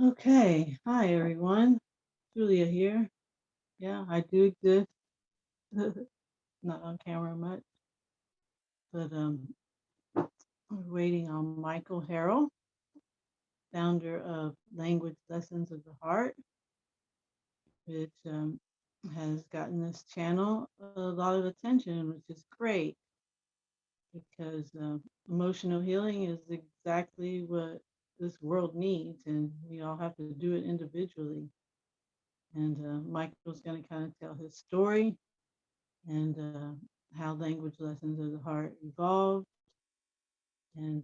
Okay, hi everyone. Julia here. Yeah, I do exist. Not on camera much, but we're waiting on Michael Harrell, founder of Language Lessons of the Heart, which has gotten this channel a lot of attention, which is great because emotional healing is exactly what this world needs, and we all have to do it individually. And Michael's going to kind of tell his story and how language lessons of the heart evolved. And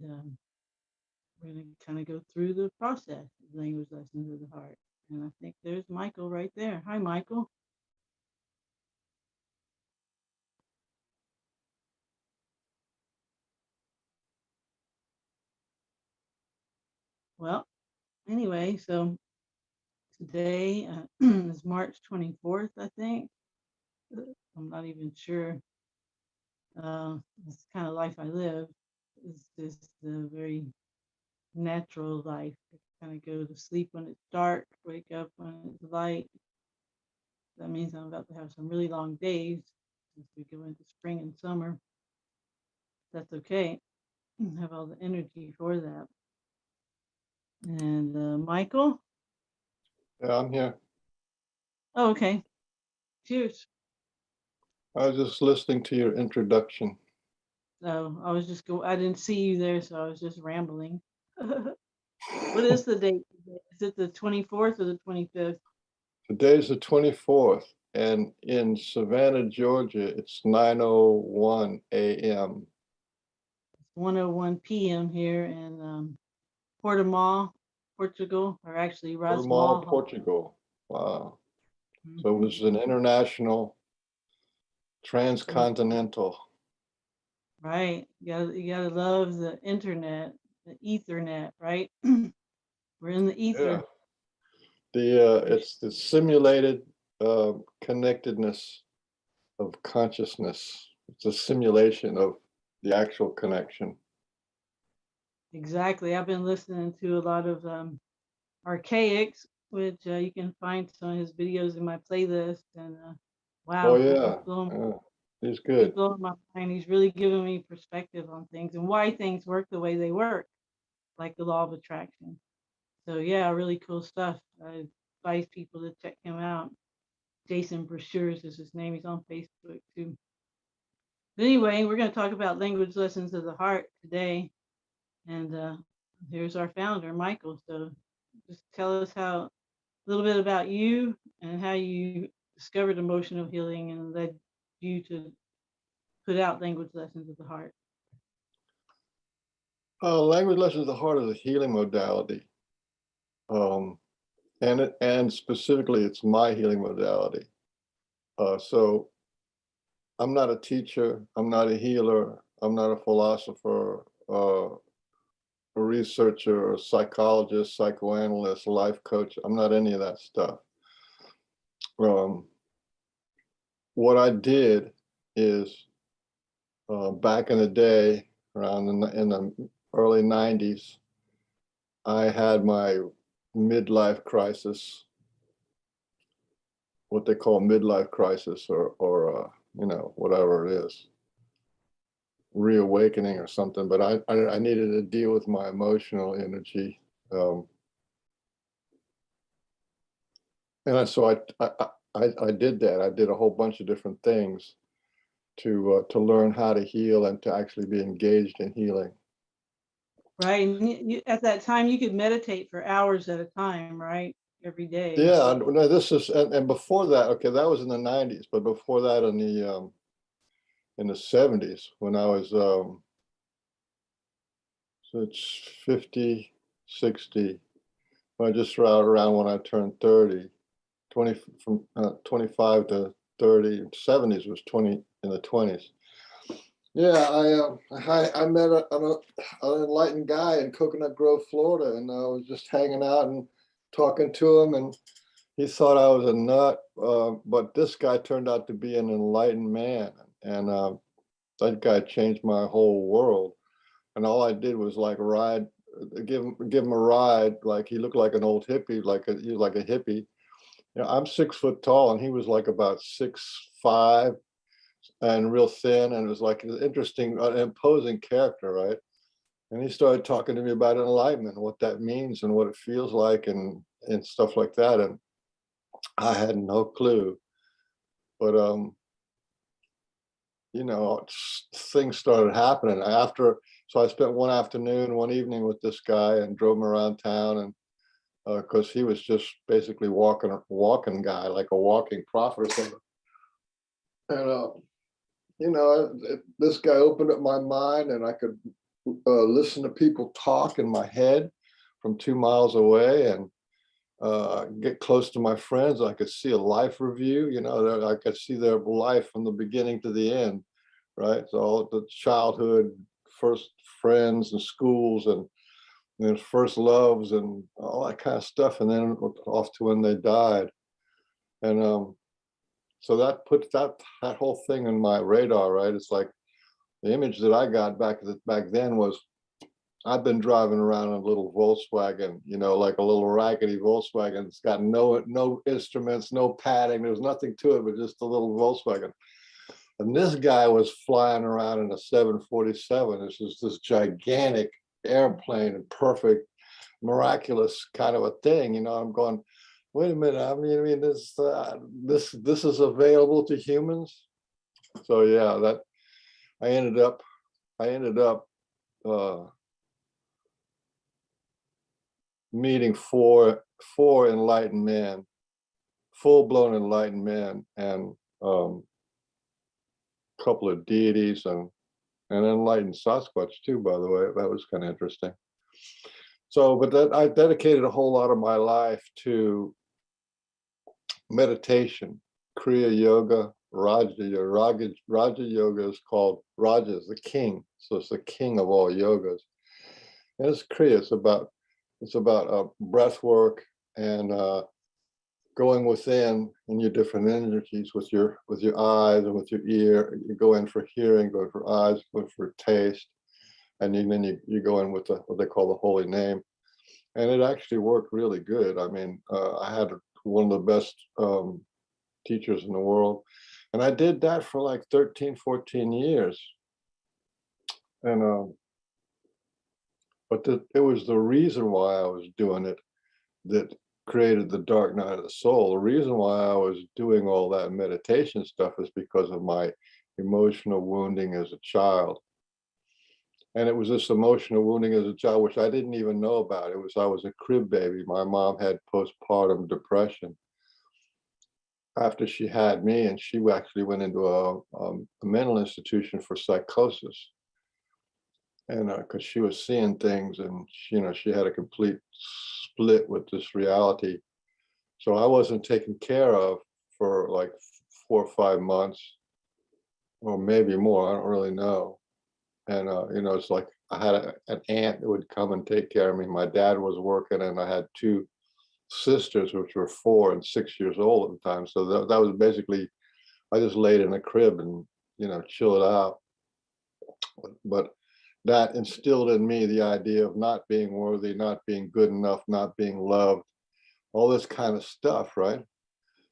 we're going to kind of go through the process of language lessons of the heart. And I think there's Michael right there. Hi, Michael. Well, anyway, so today is March 24th, I think. I'm not even sure. It's the kind of life I live. It's just a very natural life. I kind of go to sleep when it's dark, wake up when it's light. That means I'm about to have some really long days since we go into spring and summer. That's okay. I have all the energy for that. And Michael? Yeah, I'm here. Oh, okay. Cheers. I was just listening to your introduction. So I was just I didn't see you there, so I was just rambling. What is the date today? Is it the 24th or the 25th? Today's the 24th, and in Savannah, Georgia, it's 9:01 a.m. It's 1:01 p.m. here in Portimao, Portugal, or actually Portimao, Rasmal. Portugal. Wow. So it Mm-hmm. was an international, transcontinental. Right. You gotta love the internet, the ethernet, right? We're in the Yeah. ether. It's the simulated connectedness of consciousness. It's a simulation of the actual connection. Exactly. I've been listening to a lot of Archaics, which you can find some of his videos in my playlist. And Oh wow, yeah, yeah. He's he's good. blowing my mind. He's really giving me perspective on things and why things work the way they work, like the law of attraction. So yeah, really cool stuff. I advise people to check him out. Jason Brochures is his name. He's on Facebook too. But anyway, we're going to talk about language lessons of the heart today. And here's our founder, Michael. So just tell us how a little bit about you and how you discovered emotional healing and led you to put out language lessons of the heart. Language lessons of the heart is a healing modality, um, and specifically, it's my healing modality. So I'm not a teacher. I'm not a healer. I'm not a philosopher, a researcher, a psychologist, psychoanalyst, life coach. I'm not any of that stuff. Um, what I did is back in the day, around in the early '90s, I had my midlife crisis, what they call midlife crisis, or whatever it is, reawakening or something. But I needed to deal with my emotional energy, and I did that. I did a whole bunch of different things to learn how to heal and to actually be engaged in healing. Right. And at that time, you could meditate for hours at a time, right? Every day. Yeah, no, this is and before that, okay, that was in the '90s, but before that, in the '70s, when I was so it's 50, 60, I just around when I turned 30, 20 from 25 to 30, '70s was 20 in the '20s. Yeah, I met an enlightened guy in Coconut Grove, Florida, and I was just hanging out and talking to him, and he thought I was a nut, but this guy turned out to be an enlightened man, and that guy changed my whole world. And all I did was like ride. give him a ride. Like he looked like an old hippie, he was like a hippie. You know, I'm 6 foot tall, and he was like about 6'5" and real thin, and it was like an interesting, imposing character, right? And he started talking to me about enlightenment, what that means, and what it feels like, and stuff like that. And I had no clue, but you know, things started happening after. So I spent one afternoon, one evening with this guy, and drove him around town, and because he was just basically walking guy, like a walking prophet or something. And you know, this guy opened up my mind, and I could listen to people talk in my head from 2 miles away, and get close to my friends. I could see a life review, you know, I could see their life from the beginning to the end, right? So all the childhood, first friends and schools, and then first loves and all that kind of stuff, and then off to when they died. And so that put that whole thing in my radar, right? It's like the image that I got back then was I've been driving around in a little Volkswagen, you know, like a little raggedy Volkswagen. It's got no instruments, no padding. There's nothing to it, but just a little Volkswagen. And this guy was flying around in a 747. This is this gigantic airplane and perfect, miraculous kind of a thing. You know, I'm going, wait a minute. I mean, this is available to humans. So yeah, that I ended up uh, meeting four enlightened men, full-blown enlightened men, and a couple of deities, and enlightened Sasquatch too, by the way. That was kind of interesting. So, but that I dedicated a whole lot of my life to meditation, Kriya Yoga, Raja Yoga. Raja Yoga is called, Raja is the king, so it's the king of all yogas. And it's Kriya. It's about breath work and going within in your different energies with your eyes and with your ear. You go in for hearing, go in for eyes, go in for taste, and then you go in with what they call the holy name. And it actually worked really good. I mean, I had one of the best teachers in the world, and I did that for like 13, 14 years. And but it was the reason why I was doing it that created the dark night of the soul. The reason why I was doing all that meditation stuff is because of my emotional wounding as a child. And it was this emotional wounding as a child, which I didn't even know about. I was a crib baby. My mom had postpartum depression after she had me, and she actually went into a mental institution for psychosis. And because she was seeing things, and you know, she had a complete split with this reality. So I wasn't taken care of for like 4 or 5 months, or maybe more. I don't really know. And you know, it's like I had an aunt that would come and take care of me. My dad was working, and I had two sisters, which were 4 and 6 years old at the time. So that was basically, I just laid in a crib and, you know, chilled out. But that instilled in me the idea of not being worthy, not being good enough, not being loved, all this kind of stuff, right?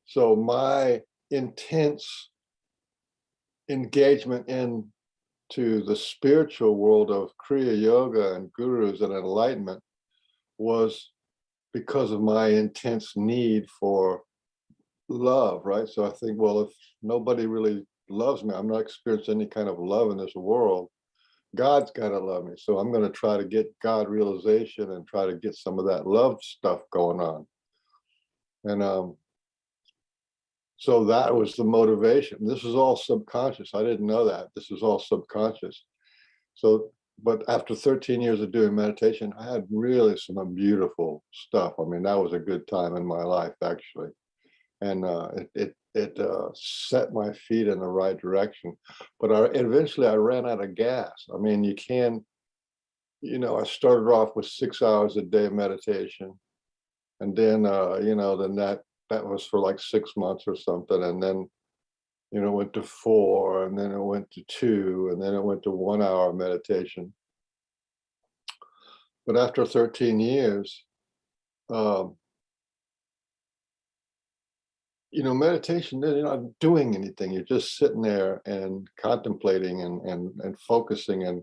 So my intense engagement into the spiritual world of Kriya Yoga and gurus and enlightenment was because of my intense need for love, right? So I think, well, if nobody really loves me, I'm not experiencing any kind of love in this world, God's got to love me. So I'm going to try to get God realization and try to get some of that love stuff going on. And so that was the motivation. This was all subconscious. I didn't know that. This was all subconscious. So, but after 13 years of doing meditation, I had really some beautiful stuff. I mean, that was a good time in my life, actually. And it set my feet in the right direction. But eventually I ran out of gas. I mean, you know, I started off with 6 hours a day of meditation. And then, you know, then that was for like 6 months or something. And then, you know, it went to 4, and then it went to 2, and then it went to 1 hour meditation. But after 13 years, um, meditation, you're not doing anything. You're just sitting there and contemplating and focusing and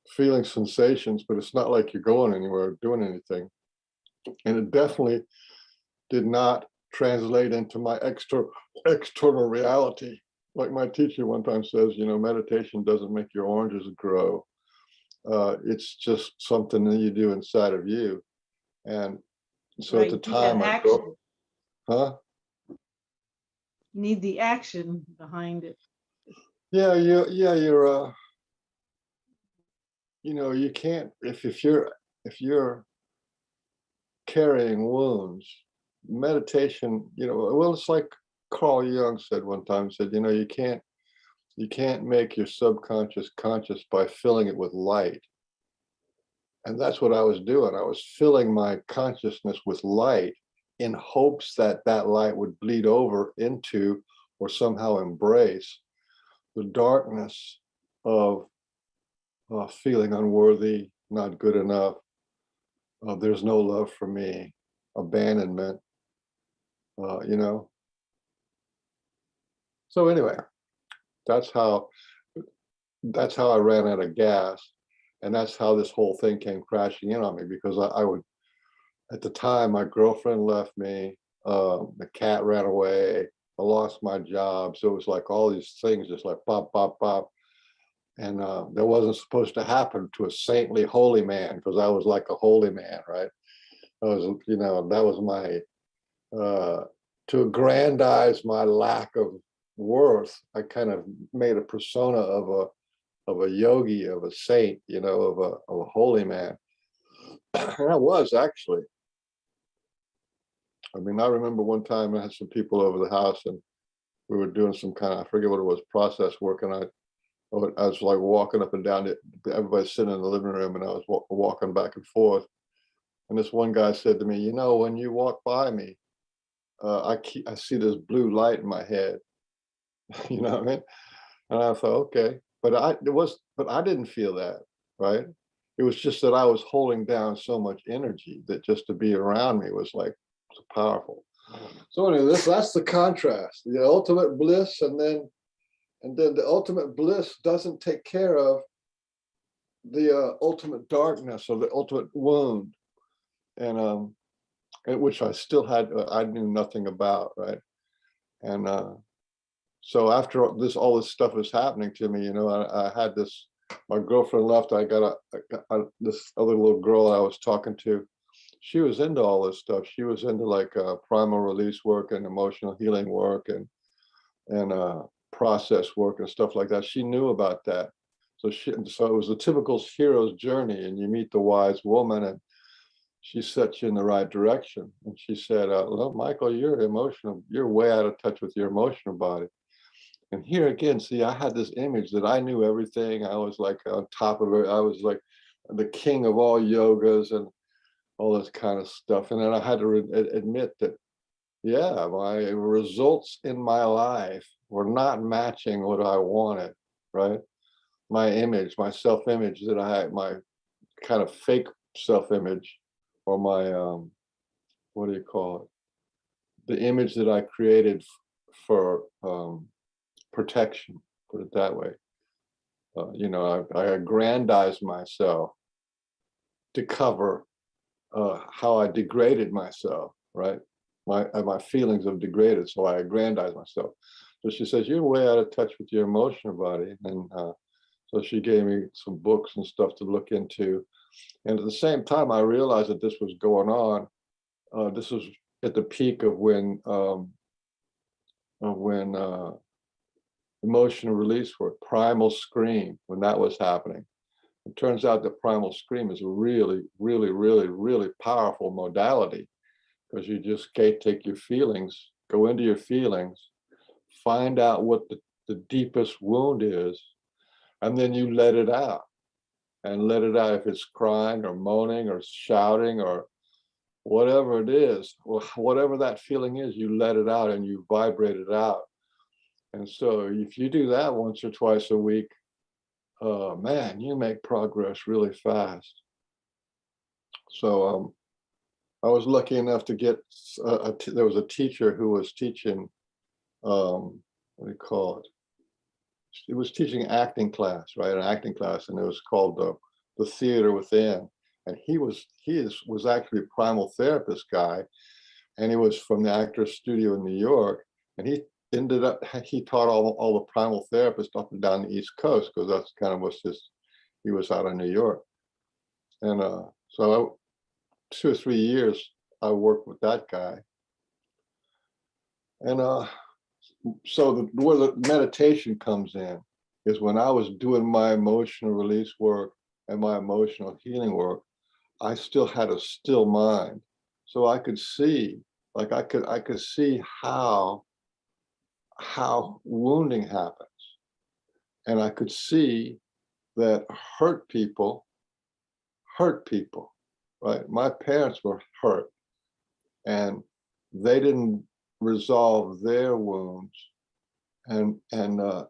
feeling sensations, but it's not like you're going anywhere or doing anything. And it definitely did not translate into my external reality. Like my teacher one time says, meditation doesn't make your oranges grow. It's just something that you do inside of you. And so at Right. the You need that time I action. go, huh? You need the action behind it. Yeah, you're you can't if you're carrying wounds, meditation, well, it's like Carl Jung said one time, said, you can't make your subconscious conscious by filling it with light. And that's what I was doing. I was filling my consciousness with light in hopes that that light would bleed over into or somehow embrace the darkness of feeling unworthy, not good enough, there's no love for me, abandonment, uh, you know. So anyway, that's how that's how I ran out of gas, and that's how this whole thing came crashing in on me, because I would, at the time, my girlfriend left me, the cat ran away, I lost my job, so it was like all these things just like pop, pop, pop, and that wasn't supposed to happen to a saintly, holy man, because I was like a holy man, right? I was, that was my to aggrandize my lack of worth. I kind of made a persona of a yogi, of a saint, of a holy man. And I was actually. I mean, I remember one time I had some people over the house, and we were doing some kind of, I forget what it was, process work, and I was like walking up and down it. Everybody's sitting in the living room, and I was walking back and forth. And this one guy said to me, when you walk by me, I see this blue light in my head. You know what I mean? And I thought, okay, but I didn't feel that, right? It was just that I was holding down so much energy that just to be around me was like so powerful. So anyway, that's the contrast, the ultimate bliss, and then the ultimate bliss doesn't take care of the ultimate darkness or the ultimate wound, and which I still had, I knew nothing about, right? And so after all this stuff was happening to me, I had this, my girlfriend left, I got this other little girl I was talking to. She was into all this stuff. She was into like primal release work and emotional healing work and process work and stuff like that. She knew about that. So it was a typical hero's journey, and you meet the wise woman, and she set you in the right direction. And she said, well, Michael, you're way out of touch with your emotional body. And here again, see, I had this image that I knew everything. I was like on top of it. I was like the king of all yogas and all this kind of stuff. And then I had to admit that, yeah, my results in my life were not matching what I wanted, right? My image, my self-image that I had, my kind of fake self-image, or my, what do you call it? The image that I created for protection, put it that way. I aggrandized myself to cover how I degraded myself, right? My feelings of degraded, so I aggrandized myself. So she says, you're way out of touch with your emotional body. And so she gave me some books and stuff to look into. And at the same time, I realized that this was going on. This was at the peak of when emotional release work, primal scream, when that was happening. It turns out that primal scream is a really, really, really, really powerful modality, because you just take your feelings, go into your feelings, find out what the deepest wound is, and then you let it out. And let it out if it's crying or moaning or shouting or whatever it is, whatever that feeling is, you let it out and you vibrate it out. And so if you do that once or twice a week, man, you make progress really fast. So I was lucky enough to get, there was a teacher who was teaching, what do you call it? He was teaching acting class, right? An acting class, and it was called the Theater Within. And was actually a primal therapist guy, and he was from the Actors Studio in New York. And he taught all the primal therapists up and down the East Coast, because that's kind of he was out of New York. And so 2 or 3 years I worked with that guy. And so where the meditation comes in is when I was doing my emotional release work and my emotional healing work, I still had a still mind. So I could see, like I could see how wounding happens. And I could see that hurt people, right? My parents were hurt, and they didn't resolve their wounds. And my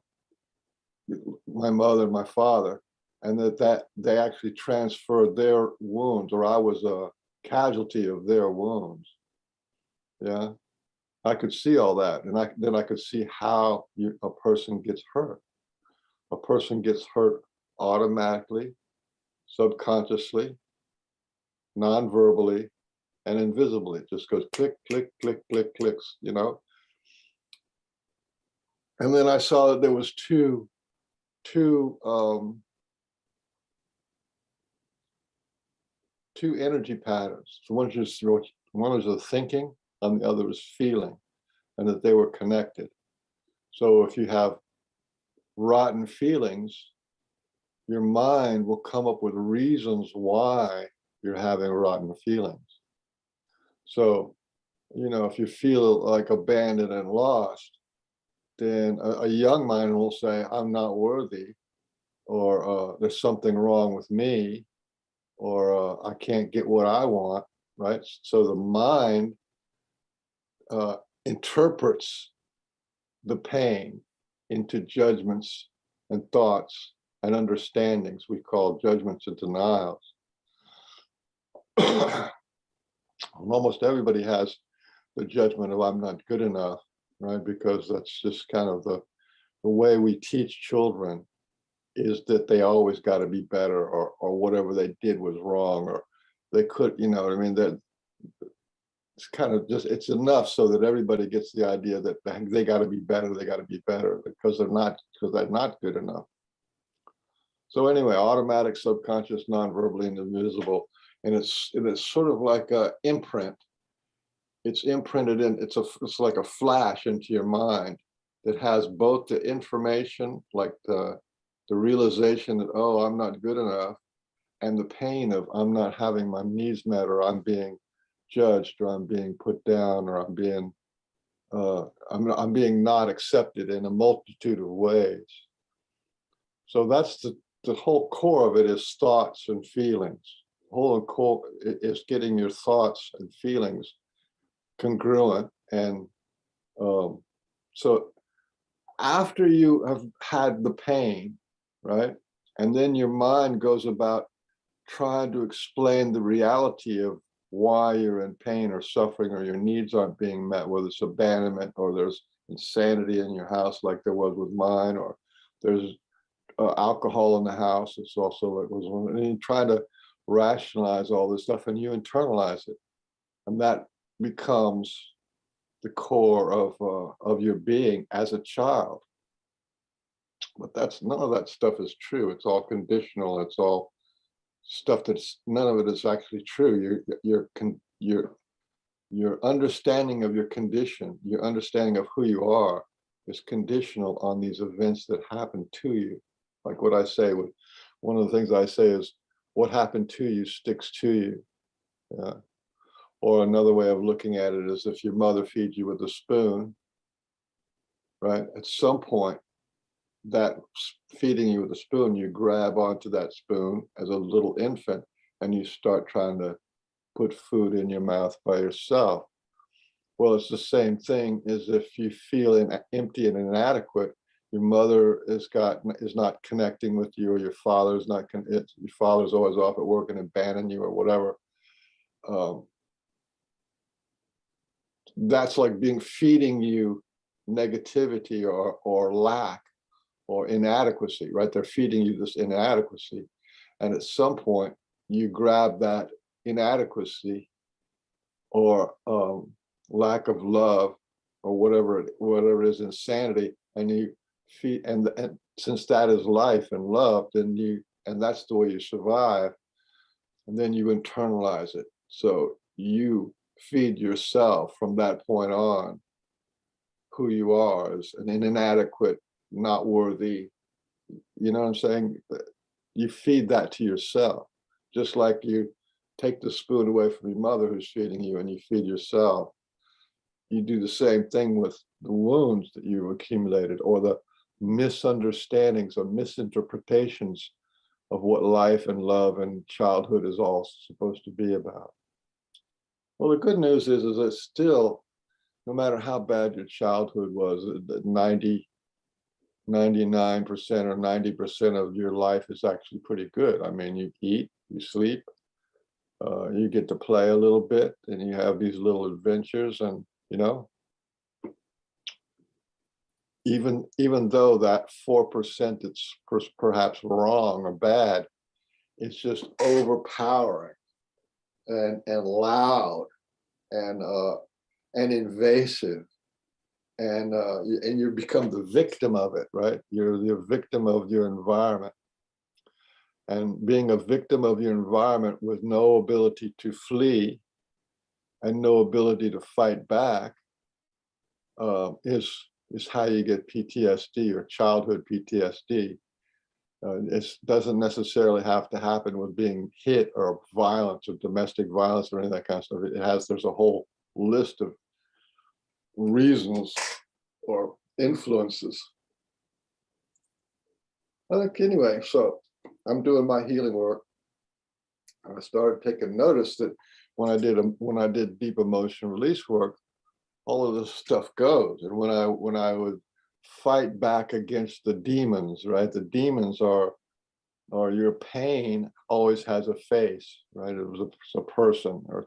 mother and my father, and that they actually transferred their wounds, or I was a casualty of their wounds. Yeah, I could see all that, and then I could see how a person gets hurt. A person gets hurt automatically, subconsciously, non-verbally, and invisibly. It just goes click, click, click, click, clicks, you know. And then I saw that there was two energy patterns. So one was the thinking, and the other was feeling, and that they were connected. So if you have rotten feelings, your mind will come up with reasons why you're having rotten feelings. So, you know, if you feel like abandoned and lost, then a young mind will say, I'm not worthy, or there's something wrong with me, or I can't get what I want, right? So the mind interprets the pain into judgments and thoughts and understandings we call judgments and denials. Almost everybody has the judgment of I'm not good enough, right? Because that's just kind of the way we teach children, is that they always got to be better, or whatever they did was wrong, or they could, you know what I mean? That it's kind of just, it's enough so that everybody gets the idea that they got to be better, because they're not good enough. So anyway, automatic, subconscious, non-verbally, and invisible. And it's sort of like a imprint. It's imprinted in, it's like a flash into your mind that has both the information, like the realization that, oh, I'm not good enough, and the pain of I'm not having my needs met, or I'm being judged, or I'm being put down, or I'm being not accepted in a multitude of ways. So that's the whole core of it, is thoughts and feelings. The whole core is getting your thoughts and feelings congruent. And so after you have had the pain, right, and then your mind goes about trying to explain the reality of why you're in pain or suffering, or your needs aren't being met, whether it's abandonment, or there's insanity in your house like there was with mine, or there's alcohol in the house. It's also like was one, and you try to rationalize all this stuff, and you internalize it, and that becomes the core of your being as a child. But none of that stuff is true. It's all conditional. It's all stuff that's, none of it is actually true. Your understanding of your condition, your understanding of who you are, is conditional on these events that happen to you. Like what I say, one of the things I say is, what happened to you sticks to you. Yeah. Or another way of looking at it is, if your mother feeds you with a spoon, right? At some point, that feeding you with a spoon, you grab onto that spoon as a little infant, and you start trying to put food in your mouth by yourself. Well, it's the same thing as if you feel empty and inadequate. Your mother is not connecting with you, or your father's not. Your father's always off at work and abandoned you, or whatever. um, that's like feeding you negativity or lack or inadequacy, right? They're feeding you this inadequacy. And at some point, you grab that inadequacy or lack of love or whatever it is, insanity, and you feed, and since that is life and love, then and that's the way you survive, and then you internalize it. So you feed yourself from that point on who you are as an inadequate, not worthy. You know what I'm saying? You feed that to yourself, just like you take the spoon away from your mother who's feeding you and you feed yourself. You do the same thing with the wounds that you've accumulated or the misunderstandings or misinterpretations of what life and love and childhood is all supposed to be about. Well, the good news is that still, no matter how bad your childhood was, 99% or 90% of your life is actually pretty good. I mean, you eat, you sleep, you get to play a little bit, and you have these little adventures, and even though that 4% that's perhaps wrong or bad, it's just overpowering and loud and invasive, and you become the victim of it, right? You're the victim of your environment, and being a victim of your environment with no ability to flee and no ability to fight back is how you get PTSD or childhood PTSD. It doesn't necessarily have to happen with being hit or violence or domestic violence or any of that kind of stuff. There's a whole list of reasons or influences. I think anyway, so I'm doing my healing work. I started taking notice that when I did deep emotion release work, all of this stuff goes. And when I would fight back against the demons, right? The demons are your pain always has a face, right? It's a person, or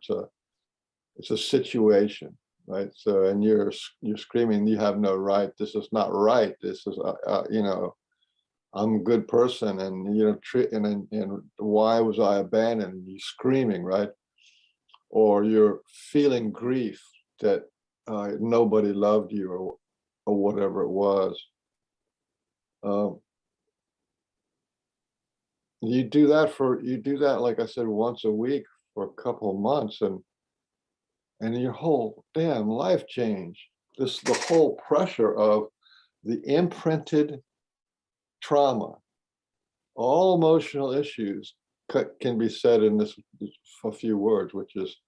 it's a situation, right? So, and you're screaming, you have no right. This is not right. This is, I'm a good person, and and why was I abandoned? You screaming, right? Or you're feeling grief that nobody loved you, or whatever it was. You do that, like I said, once a week for a couple of months, and your whole damn life changed. The whole pressure of the imprinted trauma, all emotional issues can be said in this a few words, which is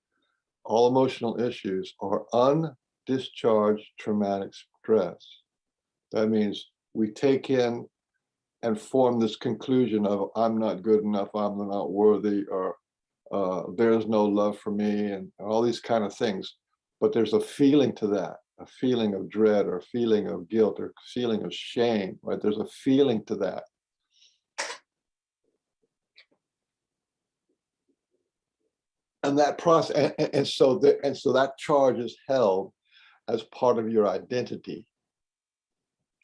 all emotional issues are undischarged traumatic stress. That means we take in and form this conclusion of I'm not good enough, I'm not worthy, or there's no love for me, and all these kind of things. But there's a feeling to that, a feeling of dread, or a feeling of guilt, or a feeling of shame, right? There's a feeling to that. And that process, and so that charge is held as part of your identity.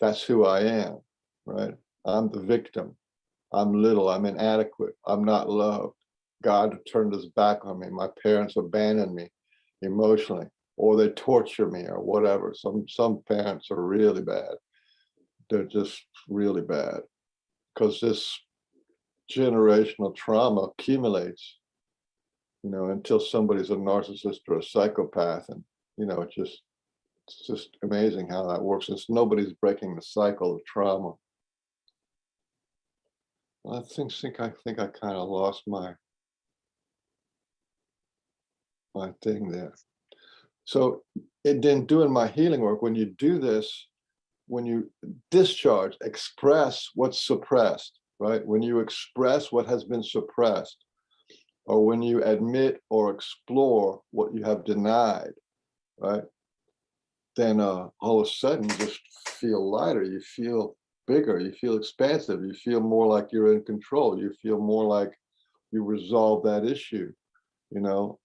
That's who I am, right? I'm the victim. I'm little, I'm inadequate, I'm not loved. God turned his back on me. My parents abandoned me emotionally, or they torture me, or whatever. Some parents are really bad. They're just really bad, because this generational trauma accumulates, until somebody's a narcissist or a psychopath. And, it's just amazing how that works. Nobody's breaking the cycle of trauma. I think I kind of lost my thing there. So, then doing my healing work, when you do this, when you discharge, express what's suppressed, right? When you express what has been suppressed, or when you admit or explore what you have denied, right? Then all of a sudden you just feel lighter, you feel bigger, you feel expansive, you feel more like you're in control, you feel more like you resolve that issue. you know.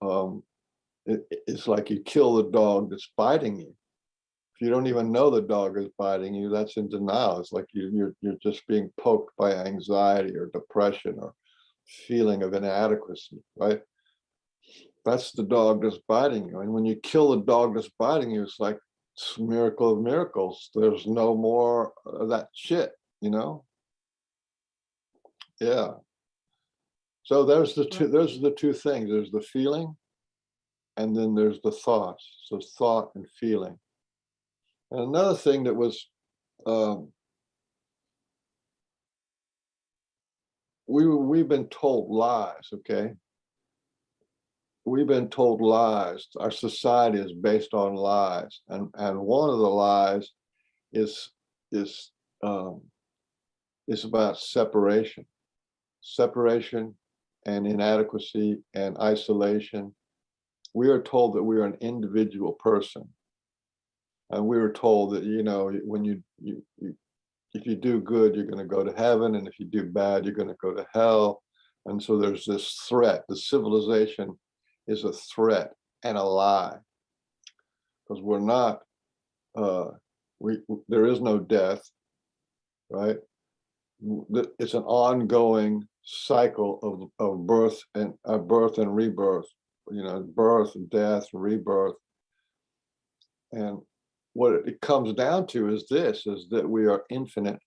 It's like you kill the dog that's biting you. If you don't even know the dog is biting you, that's in denial. It's like you're just being poked by anxiety or depression or feeling of inadequacy, right? That's the dog that's biting you. And when you kill the dog that's biting you, it's like it's a miracle of miracles. There's no more of that shit, you know? Yeah. So those are the two things. There's the feeling, and then there's the thoughts. So thought and feeling. And another thing that was um, we've been told lies, okay? We've been told lies. Our society is based on lies, and one of the lies is is um, is about separation, and inadequacy and isolation. We are told that we are an individual person, and we were told that when you if you do good, you're going to go to heaven, and if you do bad, you're going to go to hell. And so there's this threat. The civilization is a threat and a lie, because we're not. We there is no death, right? It's an ongoing cycle of birth and rebirth. Birth, death, rebirth, and what it comes down to is that we are infinite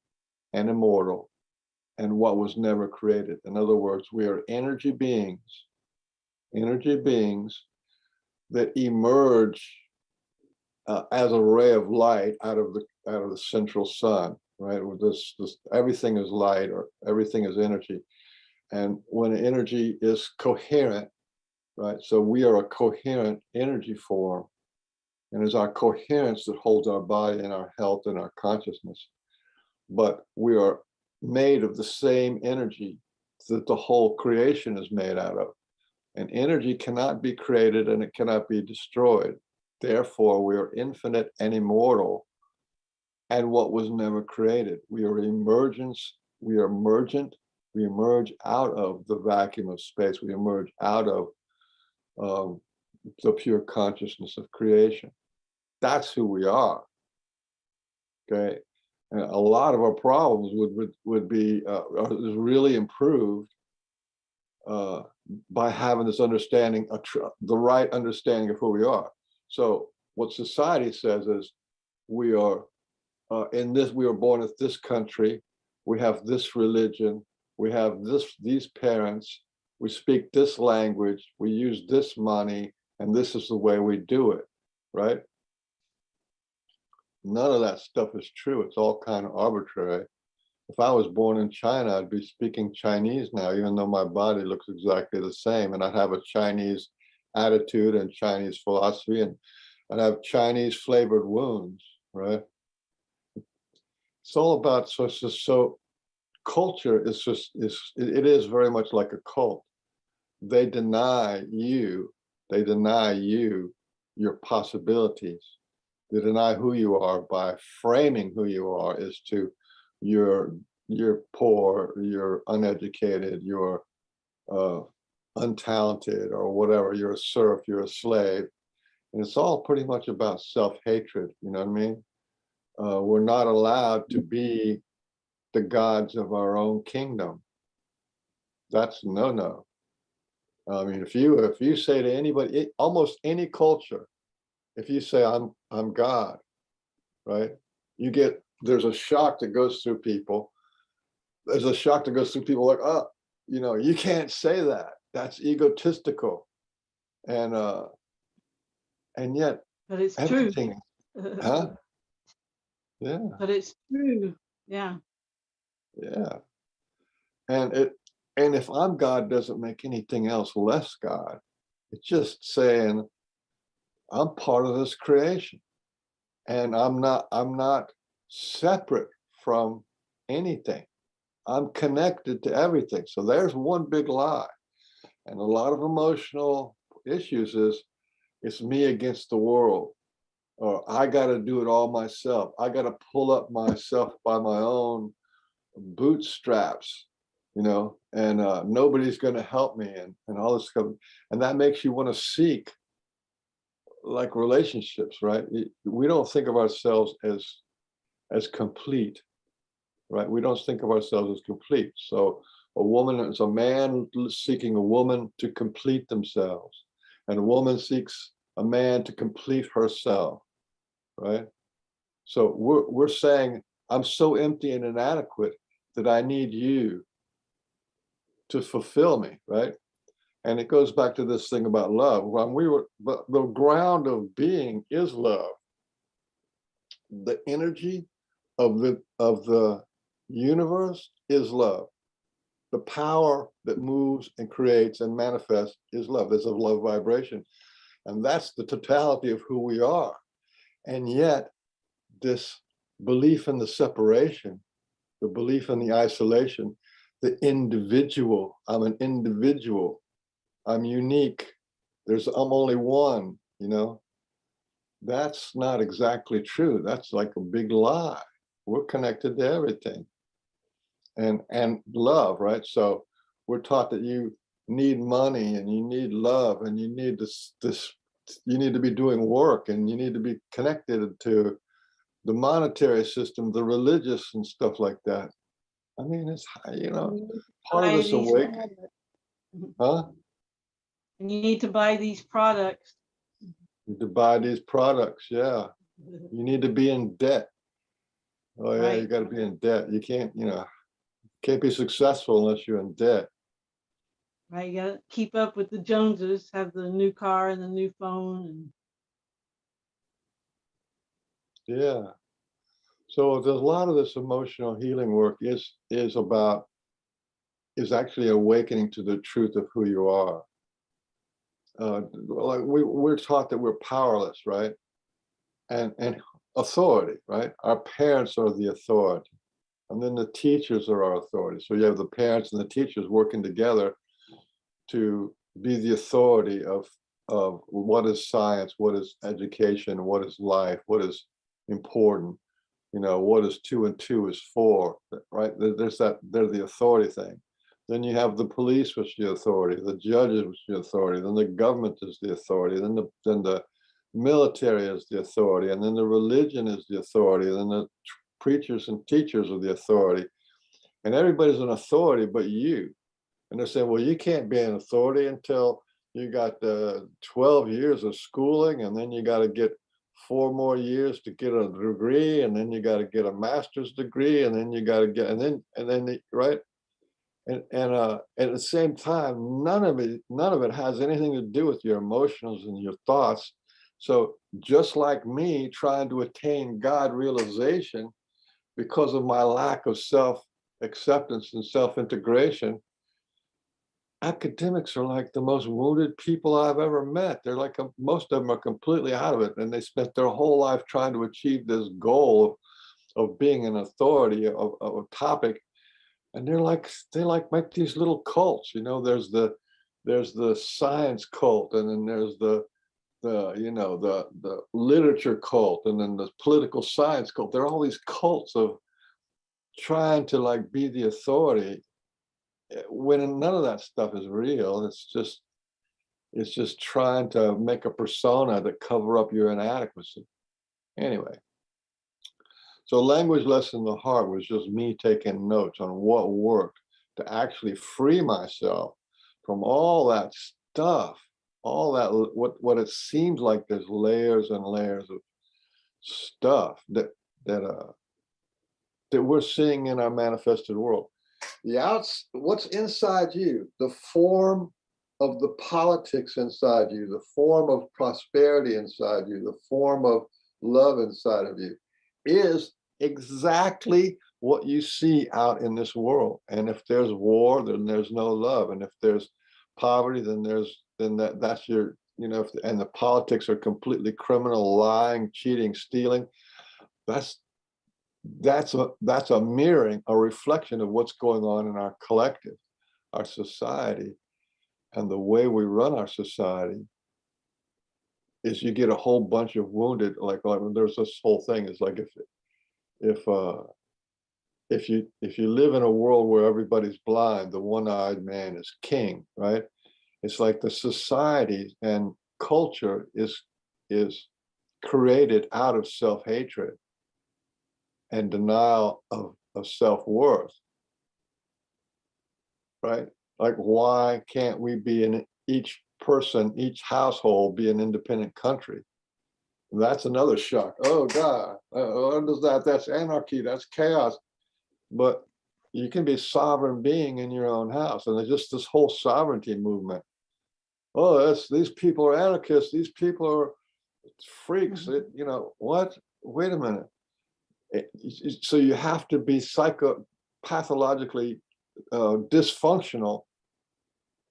and immortal, and what was never created. In other words, we are energy beings that emerge as a ray of light out of the central sun, right? With this everything is light, or everything is energy, and when energy is coherent, right? So we are a coherent energy form, and it's our coherence that holds our body and our health and our consciousness. But we are made of the same energy that the whole creation is made out of. And energy cannot be created and it cannot be destroyed. Therefore, we are infinite and immortal, and what was never created. We are emergence, we are emergent, we emerge out of the vacuum of space, we emerge out of the pure consciousness of creation. That's who we are. Okay. And a lot of our problems would be really improved by having this understanding, the right understanding of who we are. So what society says is we are we are born in this country, we have this religion, we have these parents, we speak this language, we use this money, and this is the way we do it, right? None of that stuff is true. It's all kind of arbitrary. If I was born in China, I'd be speaking Chinese now, even though my body looks exactly the same, and I'd have a Chinese attitude and Chinese philosophy, and I'd have Chinese flavored wounds, right? It's all about so culture is it is very much like a cult. They deny you your possibilities. They deny who you are by framing who you are as to you're poor, you're uneducated, you're untalented, or whatever. You're a serf, you're a slave, and it's all pretty much about self-hatred. You know what I mean? We're not allowed to be the gods of our own kingdom. That's no. I mean, if you say to anybody, almost any culture, if you say I'm God, right? There's a shock that goes through people. There's a shock that goes through people like, oh, you can't say that. That's egotistical, and yet But it's true. everything, huh? Yeah, But it's true. Yeah. yeah. And if I'm God doesn't make anything else less God. It's just saying I'm part of this creation, and I'm not separate from anything. I'm connected to everything. So there's one big lie. And a lot of emotional issues is it's me against the world, or I got to do it all myself. I got to pull up myself by my own bootstraps. and nobody's going to help me, and all this stuff. And that makes you want to seek like relationships, right? We don't think of ourselves as complete, right? We don't think of ourselves as complete. So a woman is a man seeking a woman to complete themselves, and a woman seeks a man to complete herself, right? So we're saying, I'm so empty and inadequate that I need you to fulfill me, right? And it goes back to this thing about love. When the ground of being is love. The energy of the universe is love. The power that moves and creates and manifests is love. There's a love vibration. And that's the totality of who we are. And yet, this belief in the separation, the belief in the isolation, the individual, I'm an individual, I'm unique, I'm only one, that's not exactly true. That's like a big lie. We're connected to everything. And love, right? So we're taught that you need money and you need love and you need this you need to be doing work and you need to be connected to the monetary system, the religious and stuff like that. I mean, it's part of Buy this these awakening, products. huh? And you need to buy these products. To buy these products, yeah. You need to be in debt. Oh yeah, you Right. got to be in debt. You can't be successful unless you're in debt. Right. You gotta keep up with the Joneses, have the new car and the new phone. And Yeah. So there's a lot of this emotional healing work is actually awakening to the truth of who you are. Like we're taught that we're powerless, right? And authority, right? Our parents are the authority, and then the teachers are our authority. So you have the parents and the teachers working together to be the authority of what is science, what is education, what is life, what is important. What is 2 and 2 is 4, right? There's that, they're the authority thing. Then you have the police, which is the authority, the judges, which is the authority, then the government is the authority, then the military is the authority, and then the religion is the authority, then the preachers and teachers are the authority. And everybody's an authority but you. And they're saying, well, you can't be an authority until you got 12 years of schooling, and then you got to get 4 more years to get a degree, and then you got to get a master's degree, and then you got to get, and then right. And at the same time, none of it has anything to do with your emotions and your thoughts. So just like me trying to attain God realization because of my lack of self-acceptance and self-integration, academics are like the most wounded people I've ever met. They're like, most of them are completely out of it, and they spent their whole life trying to achieve this goal of being an authority of a topic. And they make these little cults. There's the science cult, and then there's the literature cult, and then the political science cult. There are all these cults of trying to like be the authority when none of that stuff is real. It's just trying to make a persona to cover up your inadequacy. Anyway, so language lesson in the heart was just me taking notes on what worked to actually free myself from all that stuff, all that what it seems like there's layers and layers of stuff that we're seeing in our manifested world. What's inside you, the form of the politics inside you, the form of prosperity inside you, the form of love inside of you, is exactly what you see out in this world. And if there's war, then there's no love. And if there's poverty, then that's your, and the politics are completely criminal, lying, cheating, stealing. That's a mirroring, a reflection of what's going on in our collective, our society. And the way we run our society is you get a whole bunch of wounded, like there's this whole thing is like if if you live in a world where everybody's blind, the one-eyed man is king, right? It's like the society and culture is created out of self-hatred and denial of self-worth, right? Like, why can't we be in each person, each household be an independent country? And that's another shock. Oh God, what is that? That's anarchy, that's chaos. But you can be sovereign being in your own house. And there's just this whole sovereignty movement. Oh, these people are anarchists, these people are freaks. You know, what? Wait a minute. So you have to be pathologically dysfunctional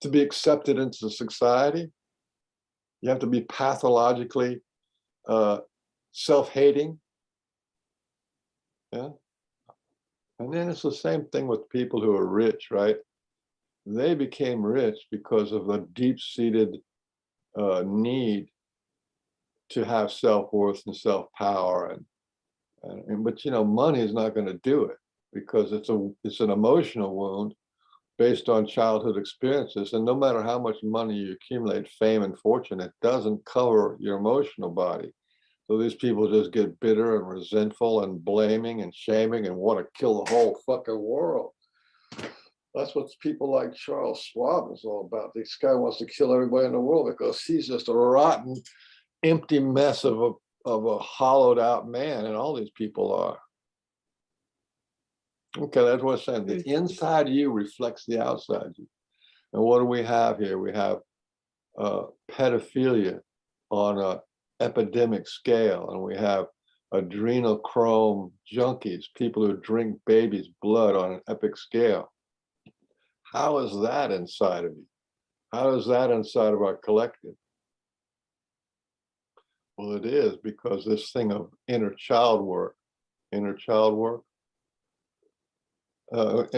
to be accepted into society. You have to be pathologically self-hating. Yeah. And then it's the same thing with people who are rich, right? They became rich because of a deep-seated need to have self-worth and self-power, but you know, money is not going to do it, because it's an emotional wound based on childhood experiences, and no matter how much money you accumulate, fame and fortune, it doesn't cover your emotional body. So these people just get bitter and resentful and blaming and shaming and want to kill the whole fucking world. That's what people like Charles Schwab is all about. This guy wants to kill everybody in the world because he's just a rotten, empty mess of a hollowed out man, and all these people are. Okay, that's what I'm saying. The inside you reflects the outside you. And what do we have here? We have pedophilia on an epidemic scale, and we have adrenochrome junkies, people who drink babies' blood on an epic scale. How is that inside of you? How is that inside of our collective? Well, it is because this thing of inner child work. And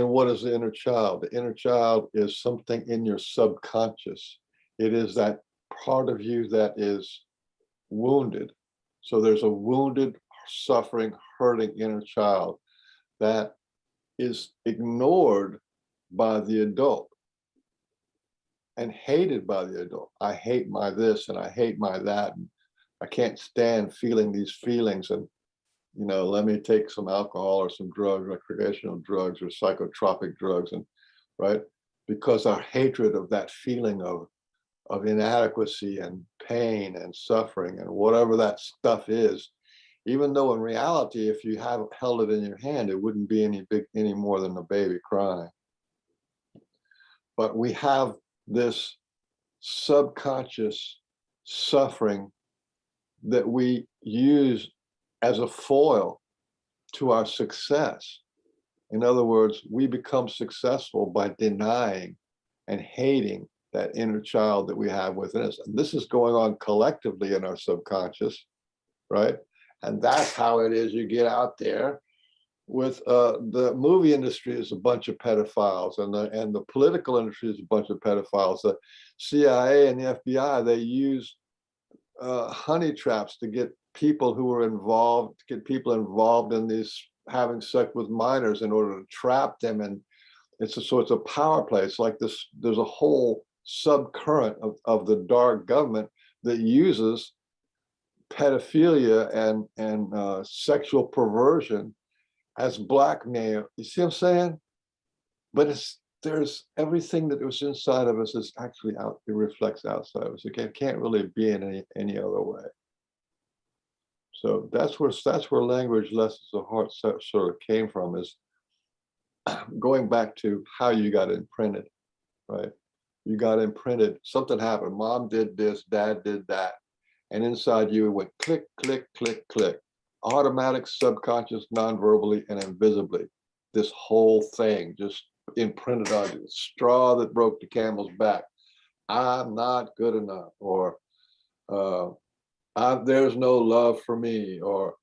what is the inner child? The inner child is something in your subconscious. It is that part of you that is wounded. So there's a wounded, suffering, hurting inner child that is ignored by the adult and hated by the adult. I hate my this and I hate my that. And I can't stand feeling these feelings. And, you know, let me take some alcohol or some drugs, recreational drugs or psychotropic drugs. And right, because our hatred of that feeling of inadequacy and pain and suffering and whatever that stuff is, even though in reality, if you have held it in your hand, it wouldn't be any more than a baby crying. But we have this subconscious suffering that we use as a foil to our success. In other words, we become successful by denying and hating that inner child that we have within us. And this is going on collectively in our subconscious, right? And that's how it is you get out there with the movie industry is a bunch of pedophiles, and the political industry is a bunch of pedophiles. The CIA and the FBI, they use honey traps to get people who are involved, to get people involved in these having sex with minors in order to trap them. And it's a sort of power play. It's like this, there's a whole subcurrent of the dark government that uses pedophilia and sexual perversion as blackmail. You see what I'm saying? But there's everything that was inside of us is actually out, it reflects outside of us. It can't really be in any other way. So that's where language lessons of heart sort of came from, is going back to how you got imprinted, right? You got imprinted, something happened, mom did this, dad did that, and inside you it went click, click, click, click, automatic, subconscious, non-verbally and invisibly. This whole thing just imprinted on you, the straw that broke the camel's back. I'm not good enough, or there's no love for me, or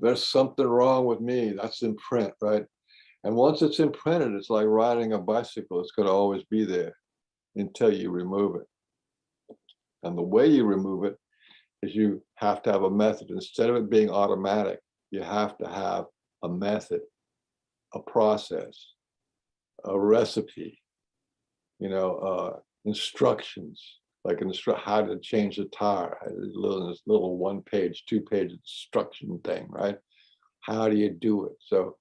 there's something wrong with me. That's imprint, right? And once it's imprinted, it's like riding a bicycle. It's going to always be there until you remove it. And the way you remove it is you have to have a method. Instead of it being automatic, you have to have a method a process, a recipe, instructions, like how to change the tire, this little 1-page, 2-page instruction thing, right? How do you do it? So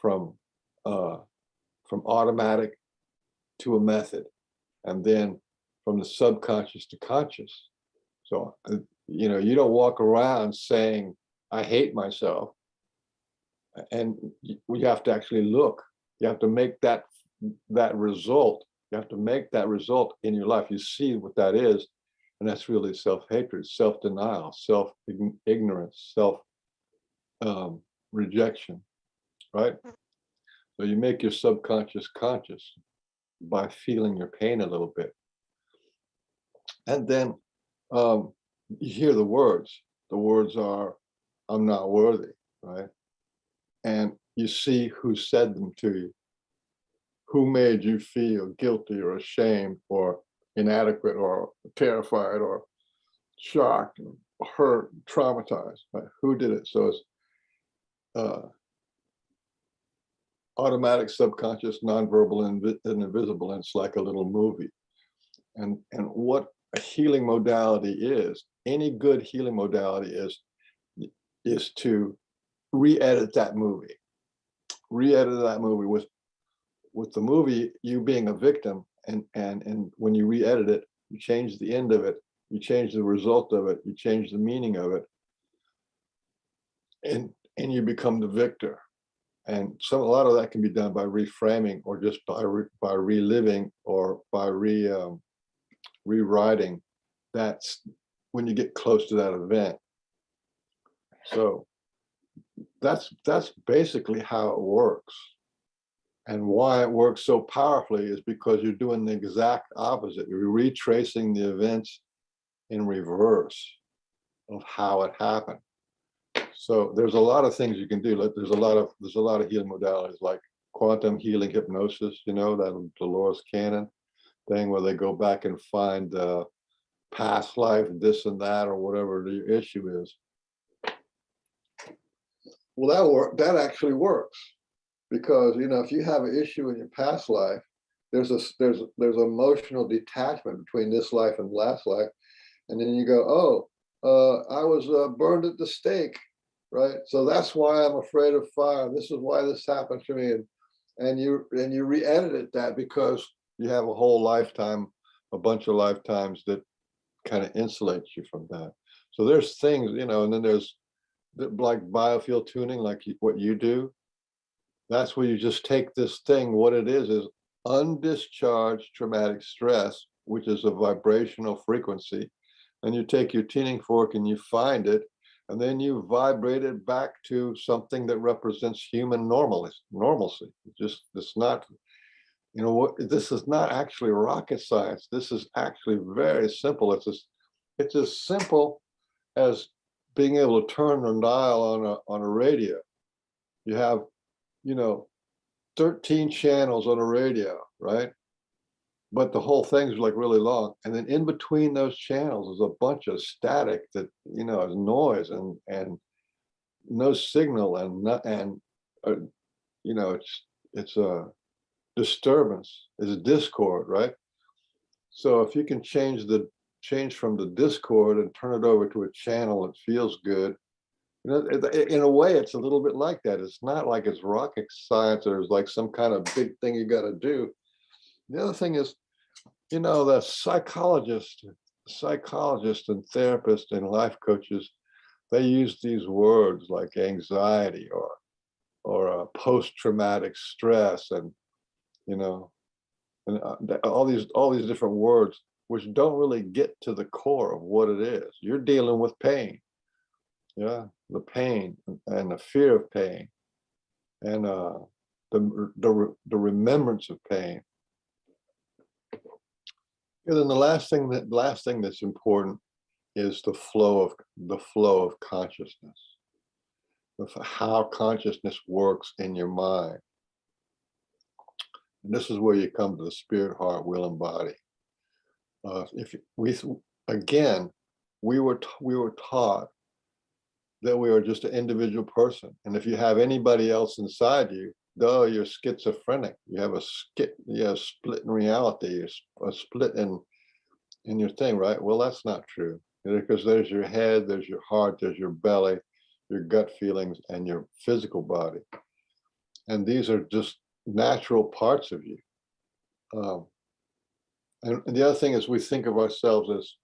from automatic to a method, and then from the subconscious to conscious. So, you don't walk around saying, I hate myself. And you have to actually look. You have to make that result. You have to make that result in your life. You see what that is. And that's really self-hatred, self-denial, self-ignorance, self-rejection, right? So you make your subconscious conscious by feeling your pain a little bit. And then you hear the words. The words are, I'm not worthy, right? And you see who said them to you, who made you feel guilty or ashamed or inadequate or terrified or shocked, or hurt, traumatized, right? Who did it? So it's automatic, subconscious, nonverbal, and invisible, and it's like a little movie. And what a healing modality is, any good healing modality is to re-edit that movie with the movie, you being a victim, and when you re-edit it, you change the end of it, you change the result of it, you change the meaning of it, and you become the victor. And a lot of that can be done by reframing, or just by reliving, or by rewriting. That's when you get close to that event. So that's basically how it works. And why it works so powerfully is because you're doing the exact opposite. You're retracing the events in reverse of how it happened. So there's a lot of things you can do. Like there's a lot of healing modalities, like quantum healing hypnosis, that Dolores Cannon thing, where they go back and find past life, this and that, or whatever the issue is. Well, that actually works, because if you have an issue in your past life, there's emotional detachment between this life and last life, and then you go, oh, I was burned at the stake, right? So that's why I'm afraid of fire. This is why this happened to me, and you re-edited that because you have a whole lifetime, a bunch of lifetimes that kind of insulates you from that. So there's things, and then there's like biofield tuning, like what you do. That's where you just take this thing. What it is undischarged traumatic stress, which is a vibrational frequency. And you take your tuning fork and you find it, and then you vibrate it back to something that represents human normalcy. It's not, this is not actually rocket science. This is actually very simple. It's as simple as being able to turn the dial on a radio. You have 13 channels on a radio, right? But the whole thing's like really long, and then in between those channels is a bunch of static that is noise and no signal, and it's a disturbance, it's a discord, right? So if you can change from the discord and turn it over to a channel that feels good, in a way, it's a little bit like that. It's not like it's rocket science or it's like some kind of big thing you got to do. The other thing is, the psychologists and therapists and life coaches, they use these words like anxiety or post-traumatic stress, and all these different words, which don't really get to the core of what it is. You're dealing with pain. Yeah, the pain and the fear of pain, and the remembrance of pain. And then the last thing that's important is the flow of consciousness, of how consciousness works in your mind. And this is where you come to the spirit, heart, will, and body. We were taught that we are just an individual person, and if you have anybody else inside you, duh, you're schizophrenic. You have a split in reality, a split in your thing, right? Well, that's not true, because there's your head, there's your heart, there's your belly, your gut feelings, and your physical body. And these are just natural parts of you. And the other thing is, we think of ourselves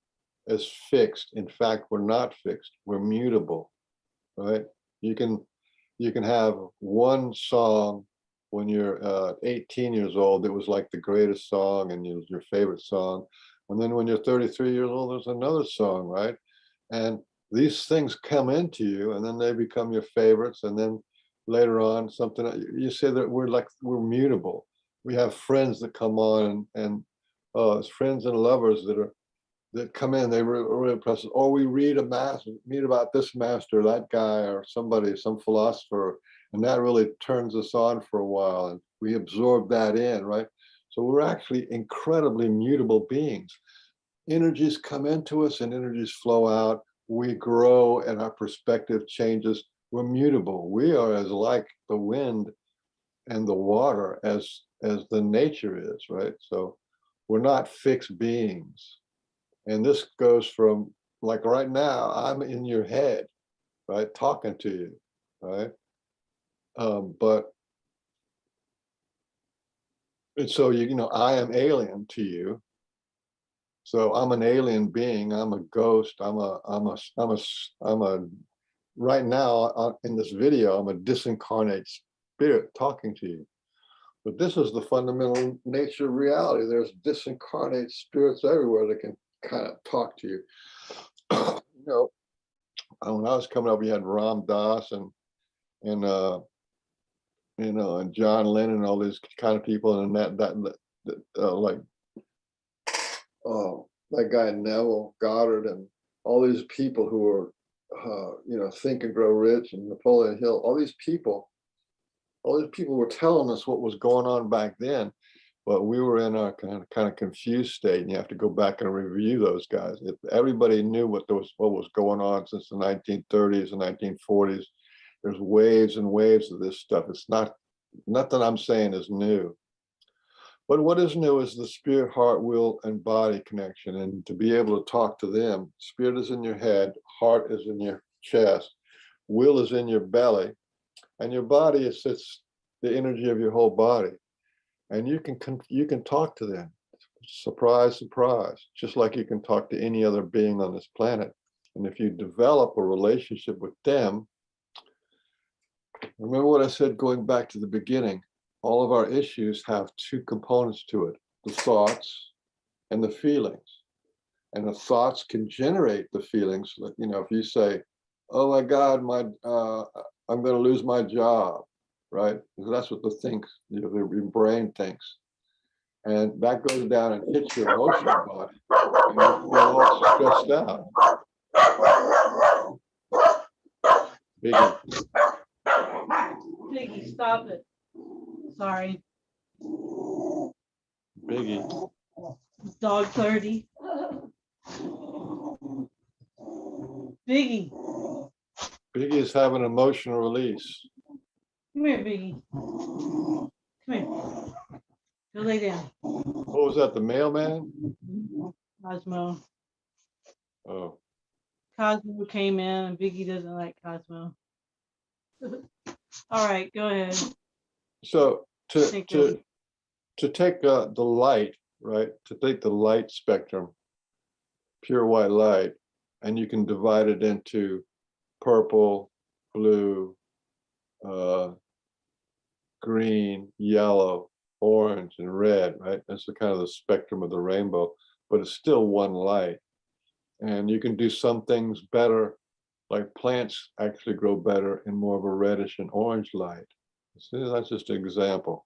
as fixed. In fact, we're not fixed. We're mutable, right? You can have one song when you're 18 years old. It was like the greatest song and it was your favorite song. And then when you're 33 years old, there's another song, right? And these things come into you, and then they become your favorites. And then later on, something you say that we're mutable. We have friends that come on, and friends and lovers that come in. They were really impressive. Or we read about this master, that guy, or somebody, some philosopher, and that really turns us on for a while, and we absorb that in, right? So we're actually incredibly mutable beings. Energies come into us and energies flow out. We grow and our perspective changes. We're mutable. We are as like the wind and the water as the nature is, right? So we're not fixed beings. And this goes from, like, right now, I'm in your head, right, talking to you, right? But and so you know, I am alien to you. So I'm an alien being. I'm a ghost. I'm a. Right now, in this video, I'm a disincarnate spirit talking to you. But this is the fundamental nature of reality. There's disincarnate spirits everywhere that can kind of talk to you. You know, when I was coming up, we had Ram Dass and you know, and John Lennon and all these kind of people, and like that guy Neville Goddard and all these people who were you know, Think and Grow Rich and Napoleon Hill. All these people were telling us what was going on back then, but we were in a kind of confused state, and you have to go back and review those guys. If everybody knew what was going on since the 1930s and 1940s, there's waves and waves of this stuff. It's not, nothing I'm saying is new. But what is new is the spirit, heart, will, and body connection, and to be able to talk to them. Spirit is in your head, heart is in your chest, will is in your belly, and your body is the energy of your whole body. And you can talk to them. Surprise, surprise. Just like you can talk to any other being on this planet. And if you develop a relationship with them, remember what I said going back to the beginning, all of our issues have two components to it, the thoughts and the feelings. And the thoughts can generate the feelings. You know, if you say, oh my God, I'm going to lose my job, right? Because that's what you know, your brain thinks. And that goes down and hits your emotional body. And you're all stressed out. Biggie. Piggy, stop it. Sorry. Biggie. Dog 30. Biggie. Biggie is having emotional release. Come here, Biggie. Come here. Go lay down. What was that, the mailman? Cosmo. Oh. Cosmo came in, and Biggie doesn't like Cosmo. All right, go ahead. So to take the light, right? To take the light spectrum, pure white light, and you can divide it into purple, blue, green, yellow, orange, and red, right? That's the kind of the spectrum of the rainbow, but it's still one light. And you can do some things better, like plants actually grow better in more of a reddish and orange light. So that's just an example.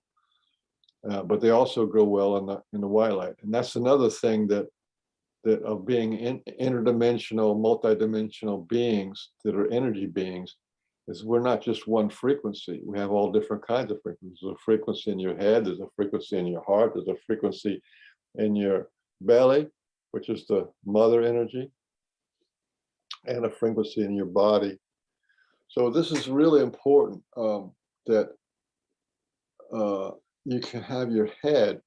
But they also grow well in the white light. And that's another thing that of being interdimensional, multidimensional beings that are energy beings, is we're not just one frequency. We have all different kinds of frequencies. There's a frequency in your head, there's a frequency in your heart, there's a frequency in your belly, which is the mother energy, and a frequency in your body. So this is really important, that you can have your head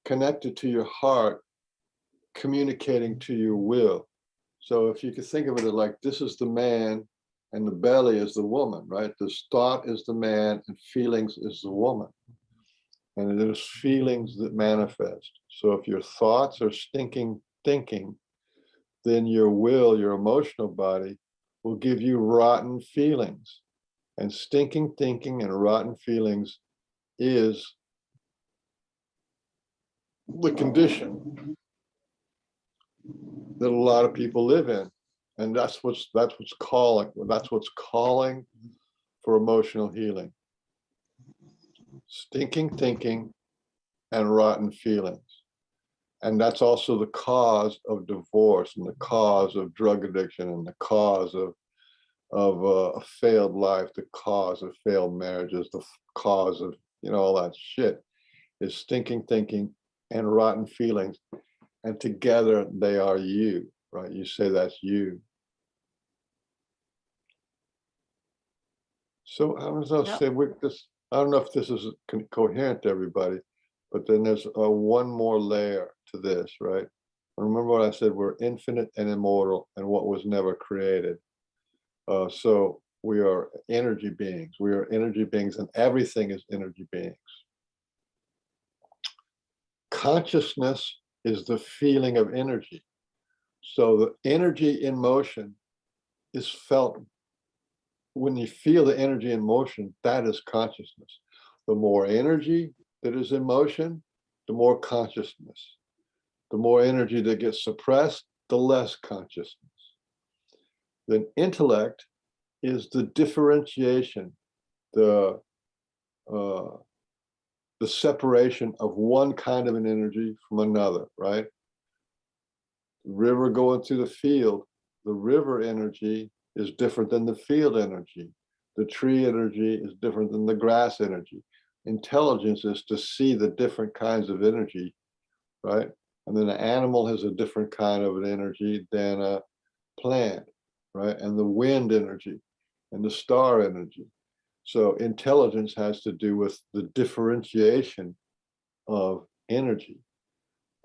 connected to your heart, communicating to your will. So if you could think of it like this is the man and the belly is the woman, right? This thought is the man and feelings is the woman. And it is feelings that manifest. So if your thoughts are stinking thinking, then your will, your emotional body, will give you rotten feelings. And stinking thinking and rotten feelings is the condition that a lot of people live in. And that's what's calling for emotional healing. Stinking thinking and rotten feelings. And that's also the cause of divorce and the cause of drug addiction and the cause of a failed life, the cause of failed marriages, the cause of, all that shit is stinking thinking and rotten feelings. And together they are you, right? You say that's you. So I was going to say, I don't know if this is coherent to everybody, but then there's one more layer to this, right? Remember what I said, we're infinite and immortal and what was never created. So we are energy beings. We are energy beings and everything is energy beings. Consciousness is the feeling of energy. So the energy in motion is felt. When you feel the energy in motion, that is consciousness. The more energy that is in motion, the more consciousness. The more energy that gets suppressed, the less consciousness. Then intellect is the differentiation, the separation of one kind of an energy from another, right? The river going through the field, the river energy is different than the field energy. The tree energy is different than the grass energy. Intelligence is to see the different kinds of energy, right? And then an animal has a different kind of an energy than a plant, right? And the wind energy and the star energy. So intelligence has to do with the differentiation of energy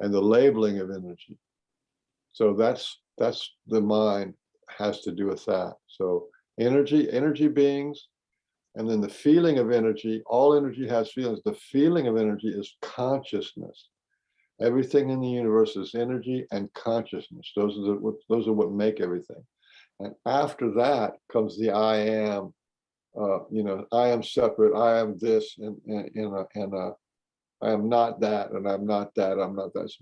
and the labeling of energy. So that's the mind has to do with that. So energy beings, and then the feeling of energy, all energy has feelings. The feeling of energy is consciousness. Everything in the universe is energy and consciousness. Those are what make everything. And after that comes the I am, I am separate, I am this, and I am not that, and I'm not that, I'm not that.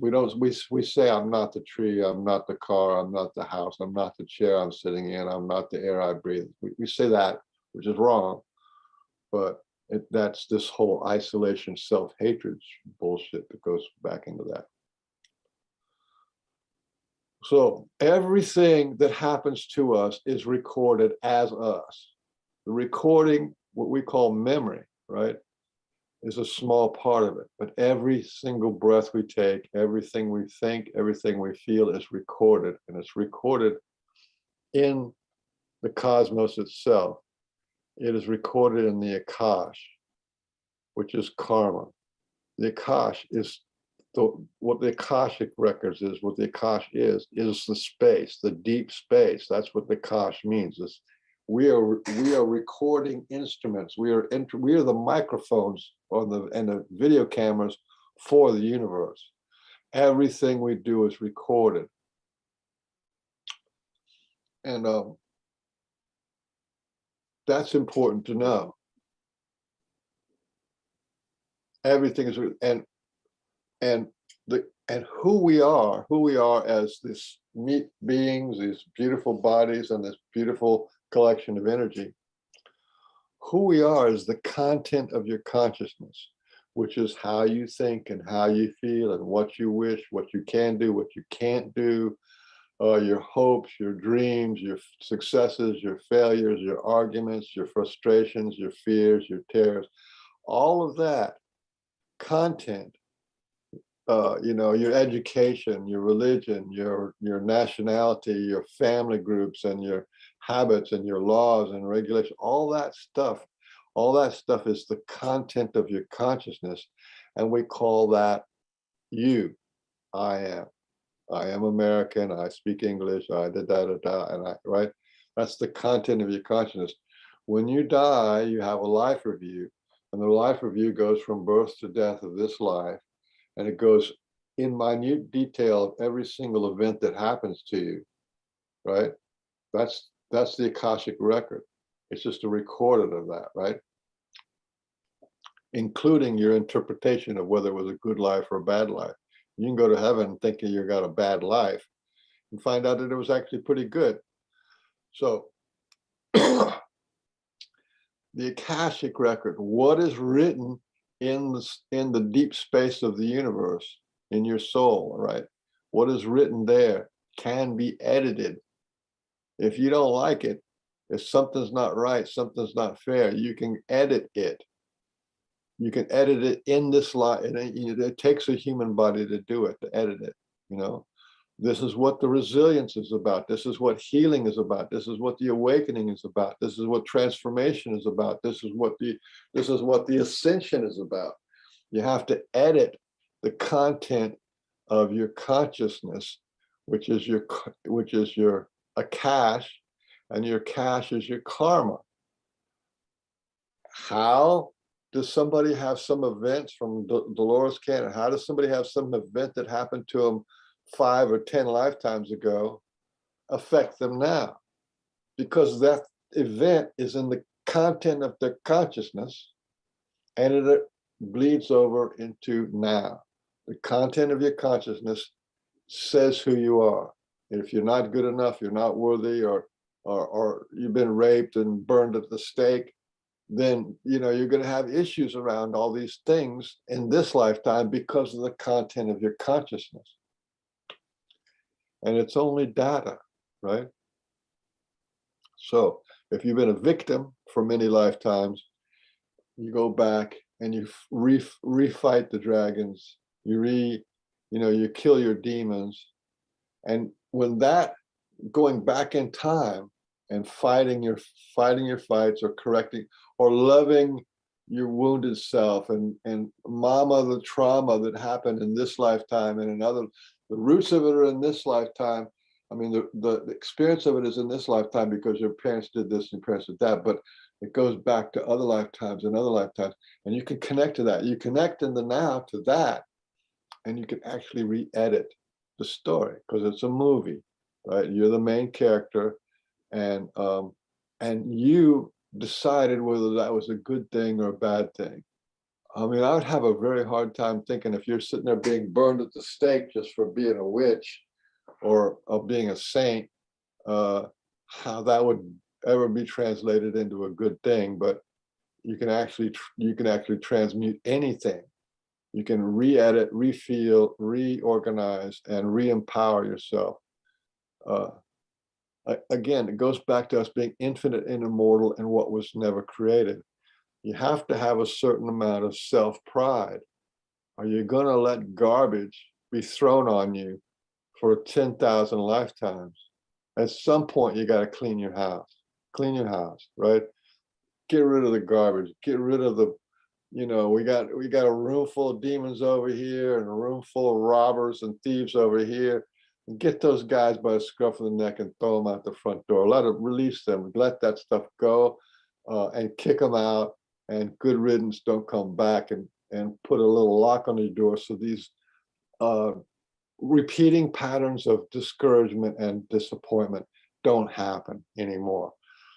We say I'm not the tree, I'm not the car, I'm not the house, I'm not the chair I'm sitting in, I'm not the air I breathe. We say that, which is wrong, but that's this whole isolation, self-hatred bullshit that goes back into that. So everything that happens to us is recorded as us. The recording, what we call memory, right, is a small part of it. But every single breath we take, everything we think, everything we feel is recorded. And it's recorded in the cosmos itself. It is recorded in the Akash, which is karma. The Akash is what the Akashic records is, what the Akash is the space, the deep space. That's what the Akash means. We are recording instruments. We are the microphones and the video cameras for the universe. Everything we do is recorded. And that's important to know. Everything is, and who we are as this meat beings, these beautiful bodies and this beautiful collection of energy. Who we are is the content of your consciousness, which is how you think and how you feel and what you wish, what you can do, what you can't do, your hopes, your dreams, your successes, your failures, your arguments, your frustrations, your fears, your terrors, all of that content, your education, your religion, your nationality, your family groups, and your habits and your laws and regulations, all that stuff, All that stuff is the content of your consciousness, and we call that you. I am. I am American. I speak English. I da da da da. And I, right? That's the content of your consciousness. When you die, you have a life review, and the life review goes from birth to death of this life, and it goes in minute detail of every single event that happens to you, right? That's the Akashic record. It's just a recording of that, right? Including your interpretation of whether it was a good life or a bad life. You can go to heaven thinking you got a bad life and find out that it was actually pretty good. So the Akashic record, what is written in the deep space of the universe, in your soul, right? What is written there can be edited. If you don't like it, if something's not right, something's not fair, you can edit it. You can edit it in this life. It takes a human body to do it, to edit it. You know, this is what the resilience is about. This is what healing is about. This is what the awakening is about. This is what transformation is about. This is what the ascension is about. You have to edit the content of your consciousness, which is your Akash, and your cash is your karma. How does somebody have some events from Dolores Cannon? How does somebody have some event that happened to them 5 or 10 lifetimes ago affect them now? Because that event is in the content of their consciousness, and it bleeds over into now. The content of your consciousness says who you are. And if you're not good enough, you're not worthy, or you've been raped and burned at the stake, then you're going to have issues around all these things in this lifetime because of the content of your consciousness. And it's only data, right? So if you've been a victim for many lifetimes, you go back and you refight the dragons, you kill your demons. And when that, going back in time and fighting your fights, or correcting, or loving your wounded self, and mama the trauma that happened in this lifetime and another, the roots of it are in this lifetime. I mean, the experience of it is in this lifetime because your parents did this and your parents did that, but it goes back to other lifetimes and other lifetimes, and you can connect to that. You connect in the now to that, and you can actually re-edit the story because it's a movie, right? You're the main character, and you decided whether that was a good thing or a bad thing. I mean, I would have a very hard time thinking, if you're sitting there being burned at the stake just for being a witch or being a saint, how that would ever be translated into a good thing. But you can actually transmute anything. You can re-edit, re-feel, reorganize, and re-empower yourself. Again, it goes back to us being infinite and immortal in what was never created. You have to have a certain amount of self-pride. Are you going to let garbage be thrown on you for 10,000 lifetimes? At some point, you got to clean your house. Clean your house, right? Get rid of the garbage. Get rid of the, we got a room full of demons over here and a room full of robbers and thieves over here. Get those guys by the scruff of the neck and throw them out the front door. Let them release them. Let that stuff go, and kick them out. And good riddance. Don't come back, and put a little lock on your door so these repeating patterns of discouragement and disappointment don't happen anymore.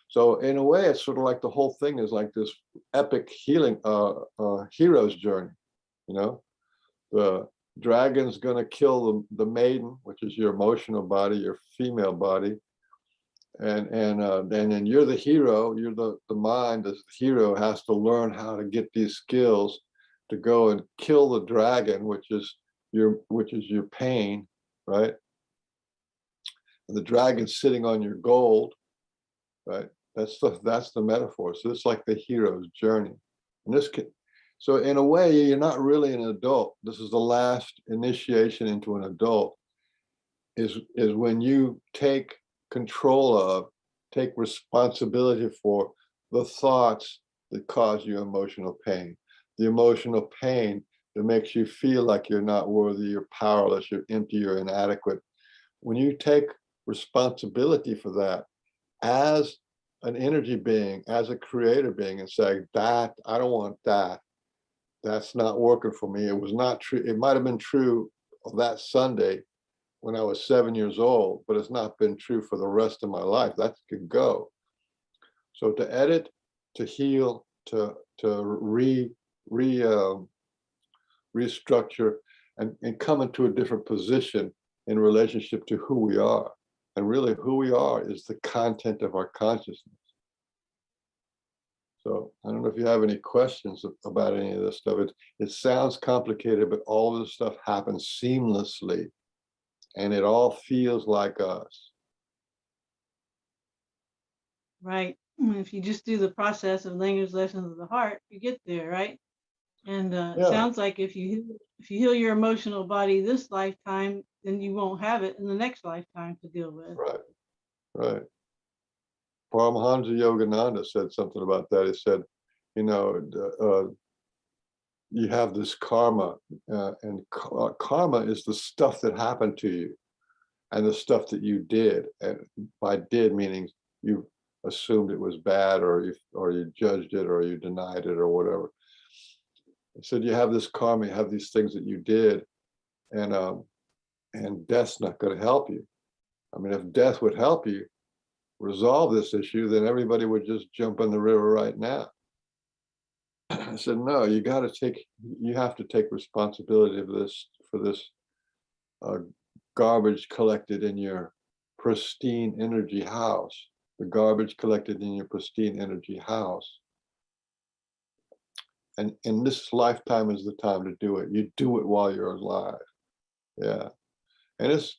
So in a way, it's sort of like the whole thing is like this epic healing hero's journey. The dragon's going to kill the maiden, which is your emotional body, your female body, and then you're the hero. You're the mind as the hero has to learn how to get these skills to go and kill the dragon, which is your pain, right? And the dragon's sitting on your gold, right? That's the metaphor. So it's like the hero's journey. So in a way, you're not really an adult. This is the last initiation into an adult, is when you take control of, take responsibility for the thoughts that cause you emotional pain. The emotional pain that makes you feel like you're not worthy, you're powerless, you're empty, you're inadequate. When you take responsibility for that as an energy being, as a creator being, and say, that, I don't want that. That's not working for me. It was not true. It might have been true that Sunday when I was 7 years old, but it's not been true for the rest of my life. That could go. So to edit, to heal, to restructure, and come into a different position in relationship to who we are. And really who we are is the content of our consciousness. So I don't know if you have any questions about any of this stuff. It sounds complicated, but all of this stuff happens seamlessly, and it all feels like us. Right. If you just do the process of language lessons of the heart, you get there, right? And it Yeah, sounds like if you heal your emotional body this lifetime, then you won't have it in the next lifetime to deal with. right, right. Paramahansa Yogananda said something about that. He said, you know, you have this karma, and karma is the stuff that happened to you and the stuff that you did. And by did meaning you assumed it was bad, or you judged it, or you denied it, or whatever. He said you have this karma, you have these things that you did, and death's not going to help you. I mean, if death would help you resolve this issue, then everybody would just jump in the river right now. I said, no, you have to take responsibility of this, for this uh, garbage collected in your pristine energy house, the garbage collected in your pristine energy house. And in this lifetime is the time to do it. You do it while you're alive. Yeah. And it's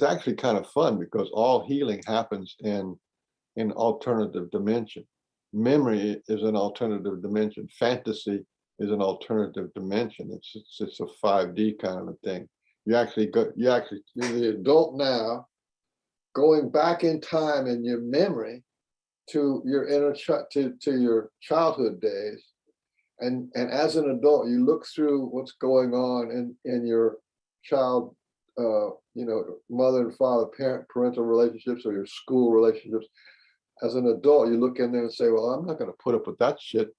actually kind of fun, because all healing happens in alternative dimension. Memory is an alternative dimension. Fantasy is an alternative dimension. It's a 5D kind of a thing. You're the adult now, going back in time in your memory to your to your childhood days. And as an adult, you look through what's going on in your child, mother and father, parental relationships, or your school relationships. As an adult, you look in there and say, well, I'm not going to put up with that shit.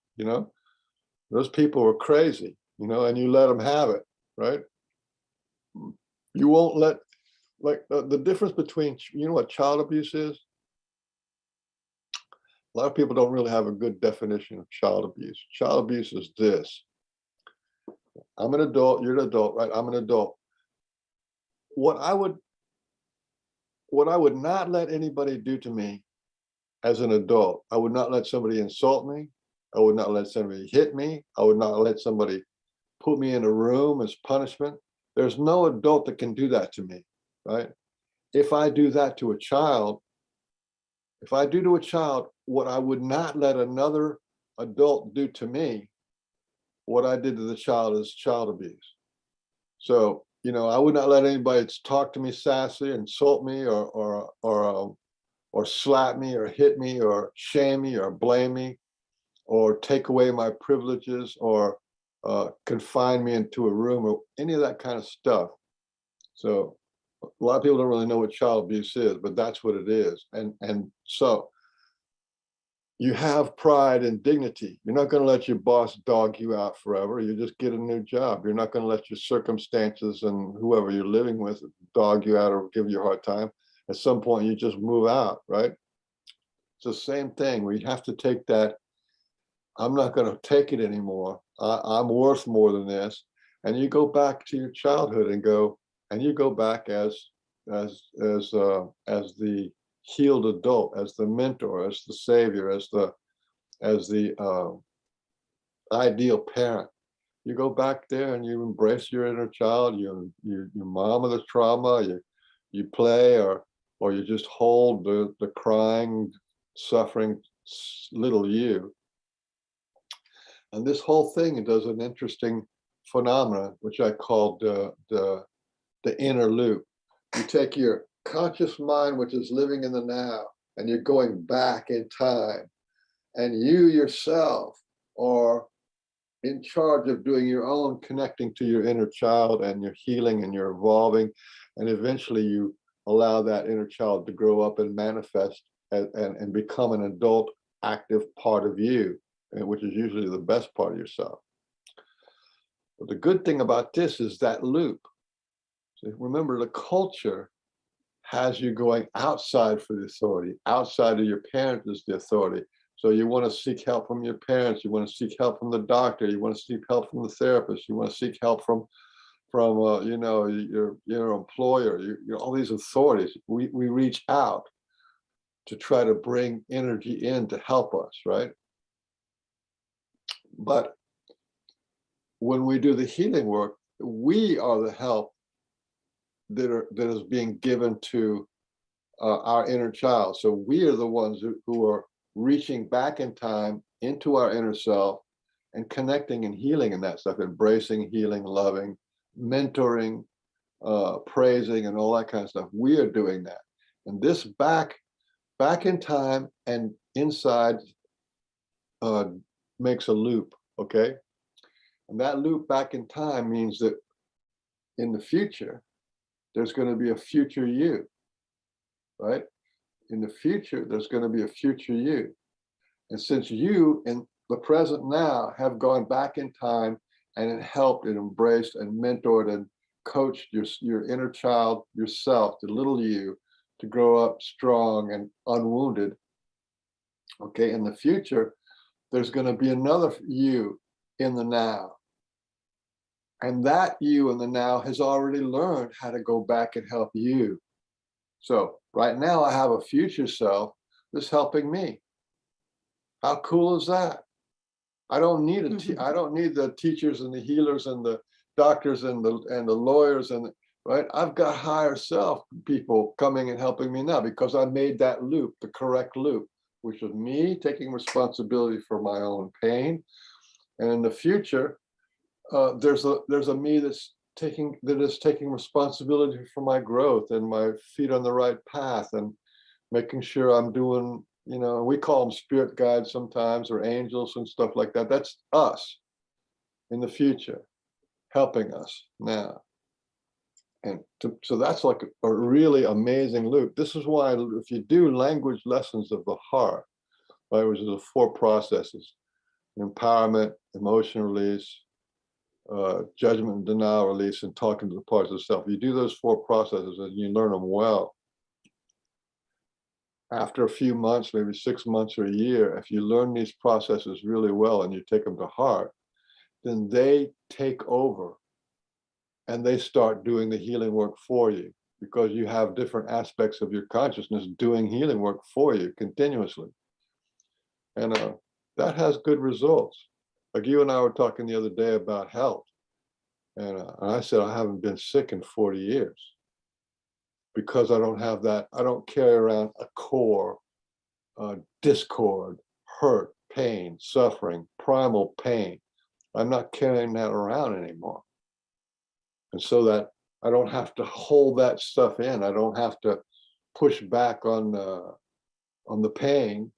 Those people were crazy, and you let them have it, right? You won't let, like, the difference between, what child abuse is? A lot of people don't really have a good definition of child abuse. Child abuse is this: I'm an adult, you're an adult, right? I'm an adult. What I would not let anybody do to me as an adult, I would not let somebody insult me. I would not let somebody hit me. I would not let somebody put me in a room as punishment. There's no adult that can do that to me, right? If I do that to a child, what I would not let another adult do to me, what I did to the child is child abuse. So, I would not let anybody talk to me sassy, insult me, or slap me, or hit me, or shame me, or blame me, or take away my privileges, or confine me into a room, or any of that kind of stuff. So a lot of people don't really know what child abuse is, but that's what it is. And so you have pride and dignity. You're not going to let your boss dog you out forever. You just get a new job. You're not going to let your circumstances and whoever you're living with dog you out or give you a hard time. At some point, you just move out, right? It's the same thing. We have to take that. I'm not going to take it anymore. I'm worth more than this. And you go back to your childhood and you go back as the healed adult, as the mentor, as the savior, as the ideal parent. You go back there and you embrace your inner child. You mama the trauma. You play, or you just hold the crying, suffering little you. And this whole thing does an interesting phenomenon, which I called the inner loop. You take your conscious mind, which is living in the now, and you're going back in time, and you yourself are in charge of doing your own connecting to your inner child, and you're healing and you're evolving, and eventually you allow that inner child to grow up and manifest and become an adult active part of you, which is usually the best part of yourself. But the good thing about this is that loop. So remember, the culture has you going outside for the authority. Outside of your parents is the authority. So you want to seek help from your parents. You want to seek help from the doctor. You want to seek help from the therapist. You want to seek help from you know, your employer. All these authorities. We reach out to try to bring energy in to help us, right? But when we do the healing work, we are the help that is being given to our inner child. So we are the ones who are reaching back in time into our inner self and connecting and healing in that stuff, embracing, healing, loving, mentoring, praising, and all that kind of stuff. We are doing that. And this back in time and inside makes a loop, okay? And that loop back in time means that in the future, there's going to be a future you, right? In the future, there's going to be a future you. And since you in the present now have gone back in time and helped and embraced and mentored and coached your inner child, yourself, the little you, to grow up strong and unwounded, okay, in the future, there's going to be another you in the now. And that you in the now has already learned how to go back and help you. So right now I have a future self that's helping me. How cool is that? I don't need I don't need the teachers and the healers and the doctors and the lawyers and right. I've got higher self people coming and helping me now because I made that loop, the correct loop, which was me taking responsibility for my own pain. And in the future, there's a me that is taking responsibility for my growth and my feet on the right path and making sure I'm doing, you know, we call them spirit guides sometimes, or angels and stuff like that. That's us in the future, helping us now. And so that's like a really amazing loop. This is why if you do language lessons of the heart, right, which is the 4 processes: empowerment, emotion release, judgment and denial release, and talking to the parts of self. You do those 4 processes and you learn them well. After a few months, maybe 6 months or a year, if you learn these processes really well and you take them to heart, then they take over and they start doing the healing work for you, because you have different aspects of your consciousness doing healing work for you continuously. And that has good results. Like you and I were talking the other day about health. And I said, I haven't been sick in 40 years because I don't have that. I don't carry around a core, discord, hurt, pain, suffering, primal pain. I'm not carrying that around anymore. And so that I don't have to hold that stuff in. I don't have to push back on the pain.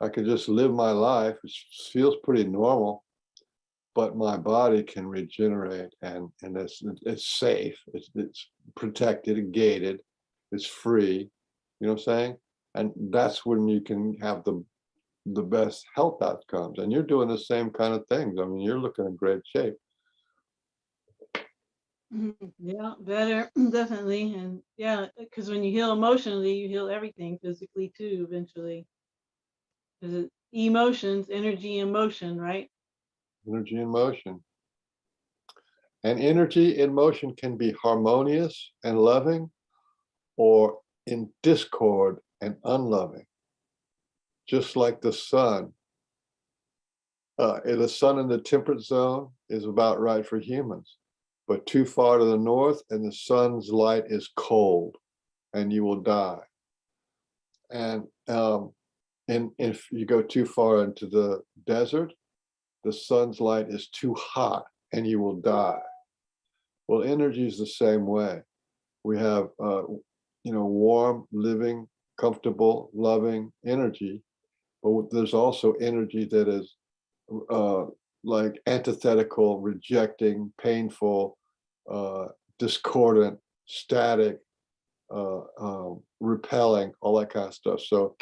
I can just live my life, which feels pretty normal, but my body can regenerate, and it's safe, it's protected and gated, it's free. You know what I'm saying? And that's when you can have the best health outcomes. And you're doing the same kind of things. I mean, you're looking in great shape. Yeah, better, definitely. And yeah, because when you heal emotionally, you heal everything physically too, eventually. Because emotions, energy, and motion, right? Energy in motion. And energy in motion can be harmonious and loving, or in discord and unloving. Just like the sun. The sun in the temperate zone is about right for humans, but too far to the north and the sun's light is cold and you will die. And if you go too far into the desert, the sun's light is too hot and you will die. Well, energy is the same way. We have, warm, living, comfortable, loving energy. but there's also energy that is uh, like antithetical, rejecting, painful, discordant, static, repelling, all that kind of stuff. So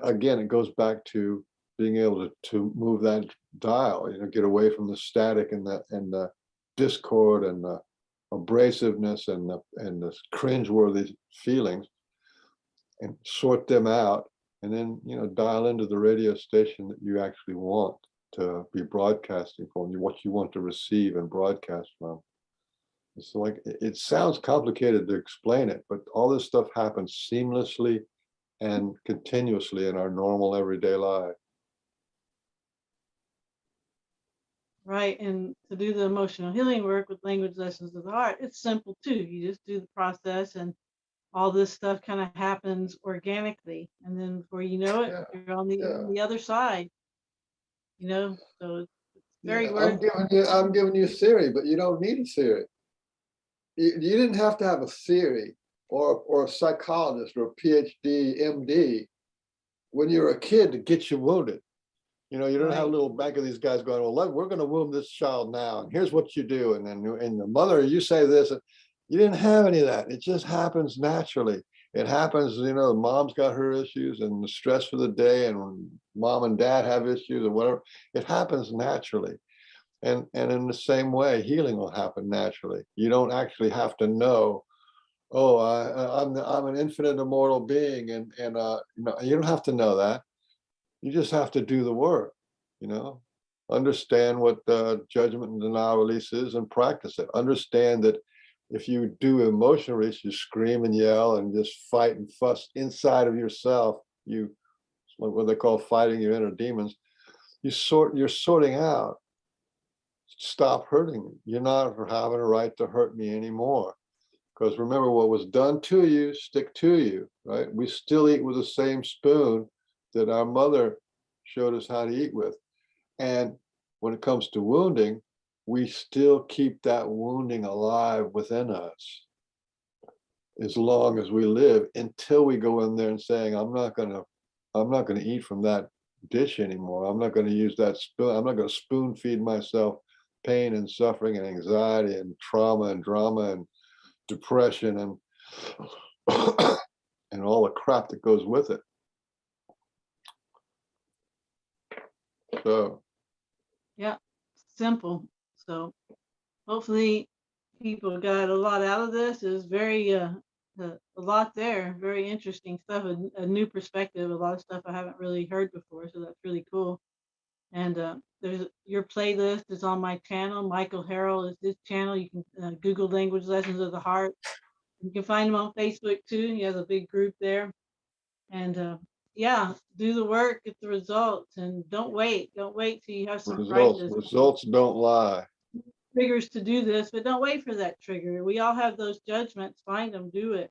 again, it goes back to being able to move that dial, get away from the static and the discord and the abrasiveness and the cringeworthy feelings, and sort them out, and then dial into the radio station that you actually want to be broadcasting from, what you want to receive and broadcast from. It's like, it sounds complicated to explain it, but all this stuff happens seamlessly and continuously in our normal everyday life. Right. And to do the emotional healing work with language lessons of the heart, it's simple too. You just do the process, and all this stuff kind of happens organically. And then before you know it, Yeah, you're on yeah, the other side, So it's very yeah. worth. I'm giving you a theory, but you don't need a theory. You didn't have to have a theory or a psychologist or a PhD, MD when you're a kid to get you wounded. You don't have a Right. little bank of these guys going, well, we're going to wound this child now, and here's what you do. And then the mother, you say this. You didn't have any of that. It just happens naturally. It happens, mom's got her issues and the stress for the day, and when mom and dad have issues or whatever, it happens naturally. And in the same way, healing will happen naturally. You don't actually have to know, oh, I'm an infinite immortal being, and you don't have to know that. You just have to do the work, understand what judgment and denial release is and practice it. Understand that if you do emotion release, you scream and yell and just fight and fuss inside of yourself. What they call fighting your inner demons. You're sorting out. Stop hurting me. You're not having a right to hurt me anymore. Because remember, what was done to you, stick to you, right? We still eat with the same spoon that our mother showed us how to eat with. And when it comes to wounding, we still keep that wounding alive within us as long as we live, until we go in there and saying, I'm not gonna eat from that dish anymore. I'm not going to use that spoon. I'm not going to spoon feed myself pain and suffering and anxiety and trauma and drama and depression and and all the crap that goes with it. So Yeah, simple. So hopefully people got a lot out of this. It was very a lot there, very interesting stuff, a new perspective, a lot of stuff I haven't really heard before. So that's really cool. And there's your playlist is on my channel. Michael Harrell is his channel. You can Google Language Lessons of the Heart. You can find him on Facebook too. He has a big group there. And yeah, do the work, get the results, and don't wait. Don't wait till you have some crisis. results don't lie. Triggers to do this, but don't wait for that trigger. We all have those judgments. Find them, do it.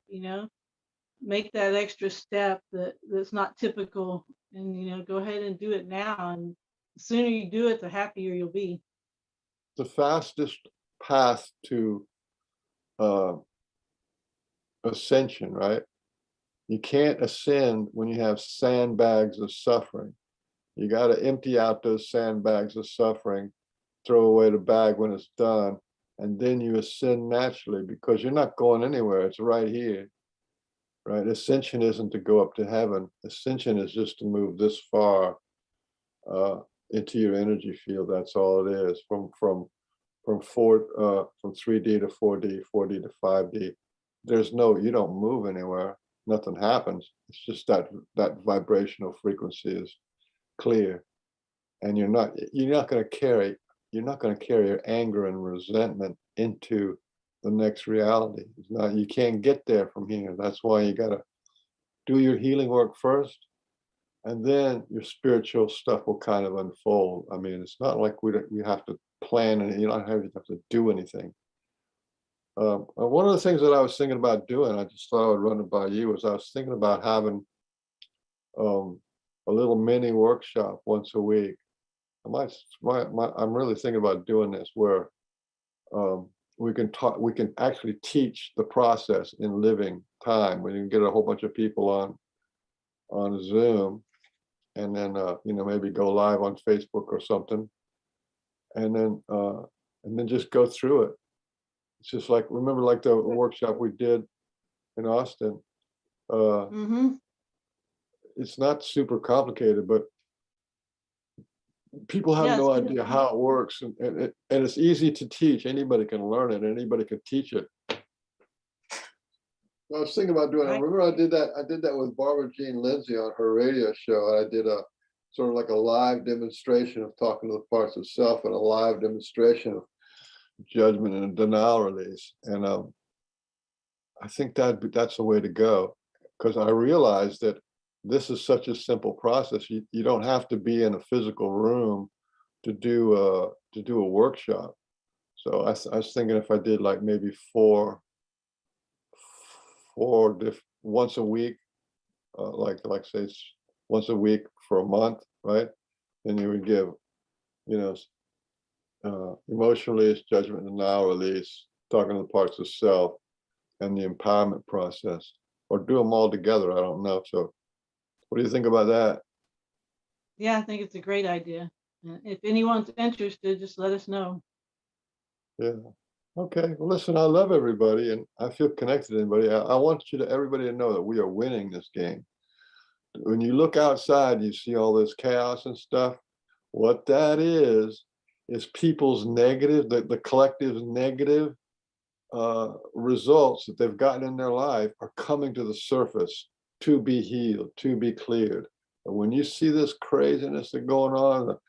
Make that extra step that's not typical, and go ahead and do it now. And the sooner you do it, the happier you'll be. The fastest path to uh, ascension, right? You can't ascend when you have sandbags of suffering. You got to empty out those sandbags of suffering, throw away the bag when it's done, and then you ascend naturally, because you're not going anywhere. It's right here, right? Ascension isn't to go up to heaven. Ascension is just to move this far into your energy field. That's all it is. From 3D to 4D, 4D to 5D. You don't move anywhere. Nothing happens. It's just that vibrational frequency is clear, and you're not going to carry your anger and resentment into the next reality. It's not. You can't get there from here. That's why you got to do your healing work first, and then your spiritual stuff will kind of unfold. I mean, it's not like we have to plan, and you don't have to do anything. One of the things that I was thinking about doing, I just thought I would run it by you, was I was thinking about having a little mini workshop once a week. I'm really thinking about doing this, where we can actually teach the process in living time. We can get a whole bunch of people on Zoom and then maybe go live on Facebook or something, and then just go through it. It's just like, remember, like the workshop we did in Austin. Mm-hmm. It's not super complicated, but people have Yes. no idea how it works, and it's easy to teach. Anybody can learn it. Anybody can teach it. I was thinking about doing it. I Right. remember I did that with Barbara Jean Lindsay on her radio show. And I did a sort of like a live demonstration of talking to the parts of self, and a live demonstration of judgment and denial release. And I think that's the way to go, because I realized that this is such a simple process. You don't have to be in a physical room to do a workshop. So I was thinking, if I did like maybe once a week, like say it's once a week for a month, right? Then you would give, you know, emotional release, judgment, and denial release, talking to the parts of self, and the empowerment process, or do them all together. I don't know. So what do you think about that? Yeah, I think it's a great idea. And if anyone's interested, just let us know. Yeah. Okay. Well, listen, I love everybody, and I feel connected to everybody. I want everybody to know that we are winning this game. When you look outside, you see all this chaos and stuff. What that is people's negative, the collective's negative results that they've gotten in their life are coming to the surface to be healed, to be cleared. And when you see this craziness that's going on, the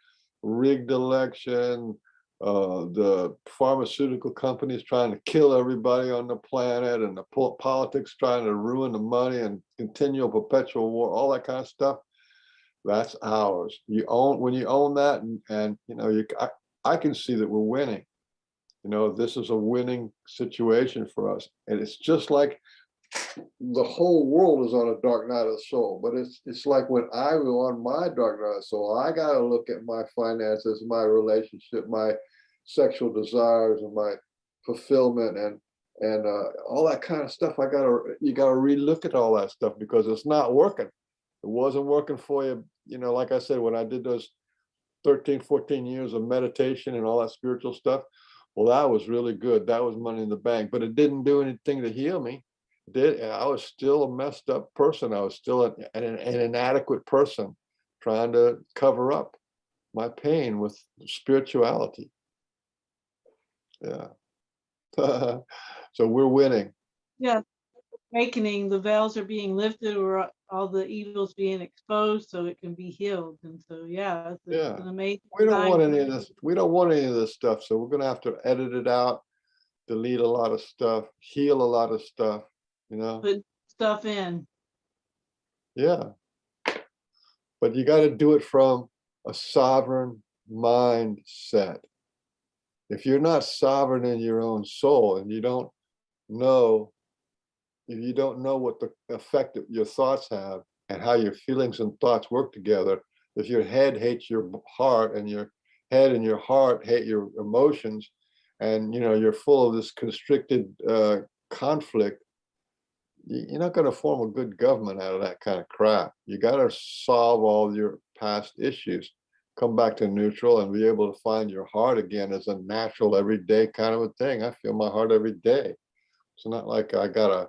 rigged election, the pharmaceutical companies trying to kill everybody on the planet, and the politics trying to ruin the money and continual perpetual war, all that kind of stuff, that's ours. When you own that, and I can see that we're winning. This is a winning situation for us. And it's just like the whole world is on a dark night of the soul. But it's like when I was on my dark night of the soul, I got to look at my finances, my relationship, my sexual desires, and my fulfillment, and all that kind of stuff. You got to relook at all that stuff, because it's not working. It wasn't working for you. Like I said, when I did those 13, 14 years of meditation and all that spiritual stuff, well, that was really good. That was money in the bank, but it didn't do anything to heal me. I was still a messed up person. I was still an inadequate person, trying to cover up my pain with spirituality. Yeah. So we're winning. Yeah, awakening, the veils are being lifted, or all the evils being exposed so it can be healed. And so, yeah, it's Yeah. an amazing We don't time. want any of this. We don't want any of this stuff. So we're going to have to edit it out, delete a lot of stuff, heal a lot of stuff, Put stuff in. Yeah. But you got to do it from a sovereign mindset. If you're not sovereign in your own soul, and know, if you don't know what the effect that your thoughts have, and how your feelings and thoughts work together, if your head hates your heart, and your head and your heart hate your emotions, and you're full of this constricted conflict, you're not going to form a good government out of that kind of crap. You got to solve all your past issues, come back to neutral, and be able to find your heart again as a natural, everyday kind of a thing. I feel my heart every day. It's not like I gotta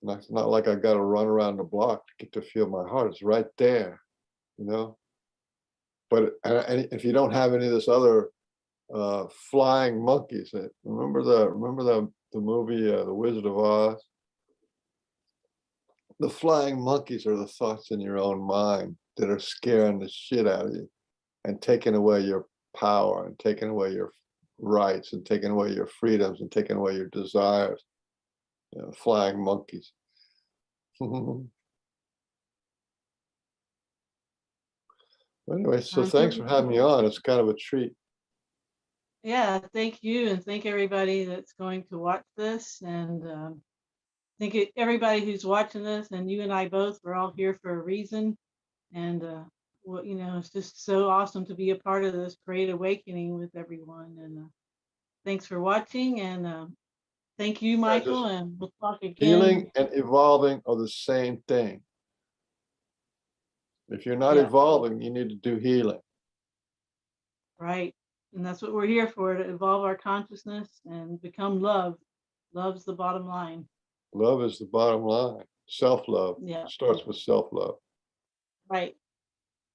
run around the block to get to feel my heart. It's right there, you know. But and if you don't have any of this other flying monkeys, remember the movie The Wizard of Oz? The flying monkeys are the thoughts in your own mind that are scaring the shit out of you, and taking away your power, and taking away your rights, and taking away your freedoms, and taking away your desires. Flying monkeys. Anyway, so thanks for having me on. It's kind of a treat. Yeah, thank you, and thank everybody that's going to watch this. And everybody who's watching this, and you and I both, we're all here for a reason. And it's just so awesome to be a part of this great awakening with everyone. And thanks for watching, and thank you, Yeah, Michael, just and we'll talk again. healing and evolving are the same thing. If you're not Yeah. evolving, you need to do healing. Right. And that's what we're here for, to evolve our consciousness and become love. Love's the bottom line. Love is the bottom line. Self-love Yeah. starts with self-love. Right.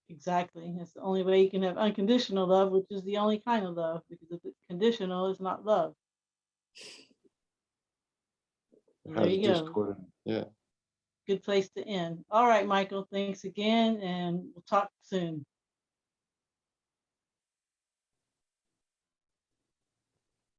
Exactly. It's the only way you can have unconditional love, which is the only kind of love, because if it's conditional, it's not love. It There has you go. discord in it. Yeah. Good place to end. All right, Michael. Thanks again, and we'll talk soon.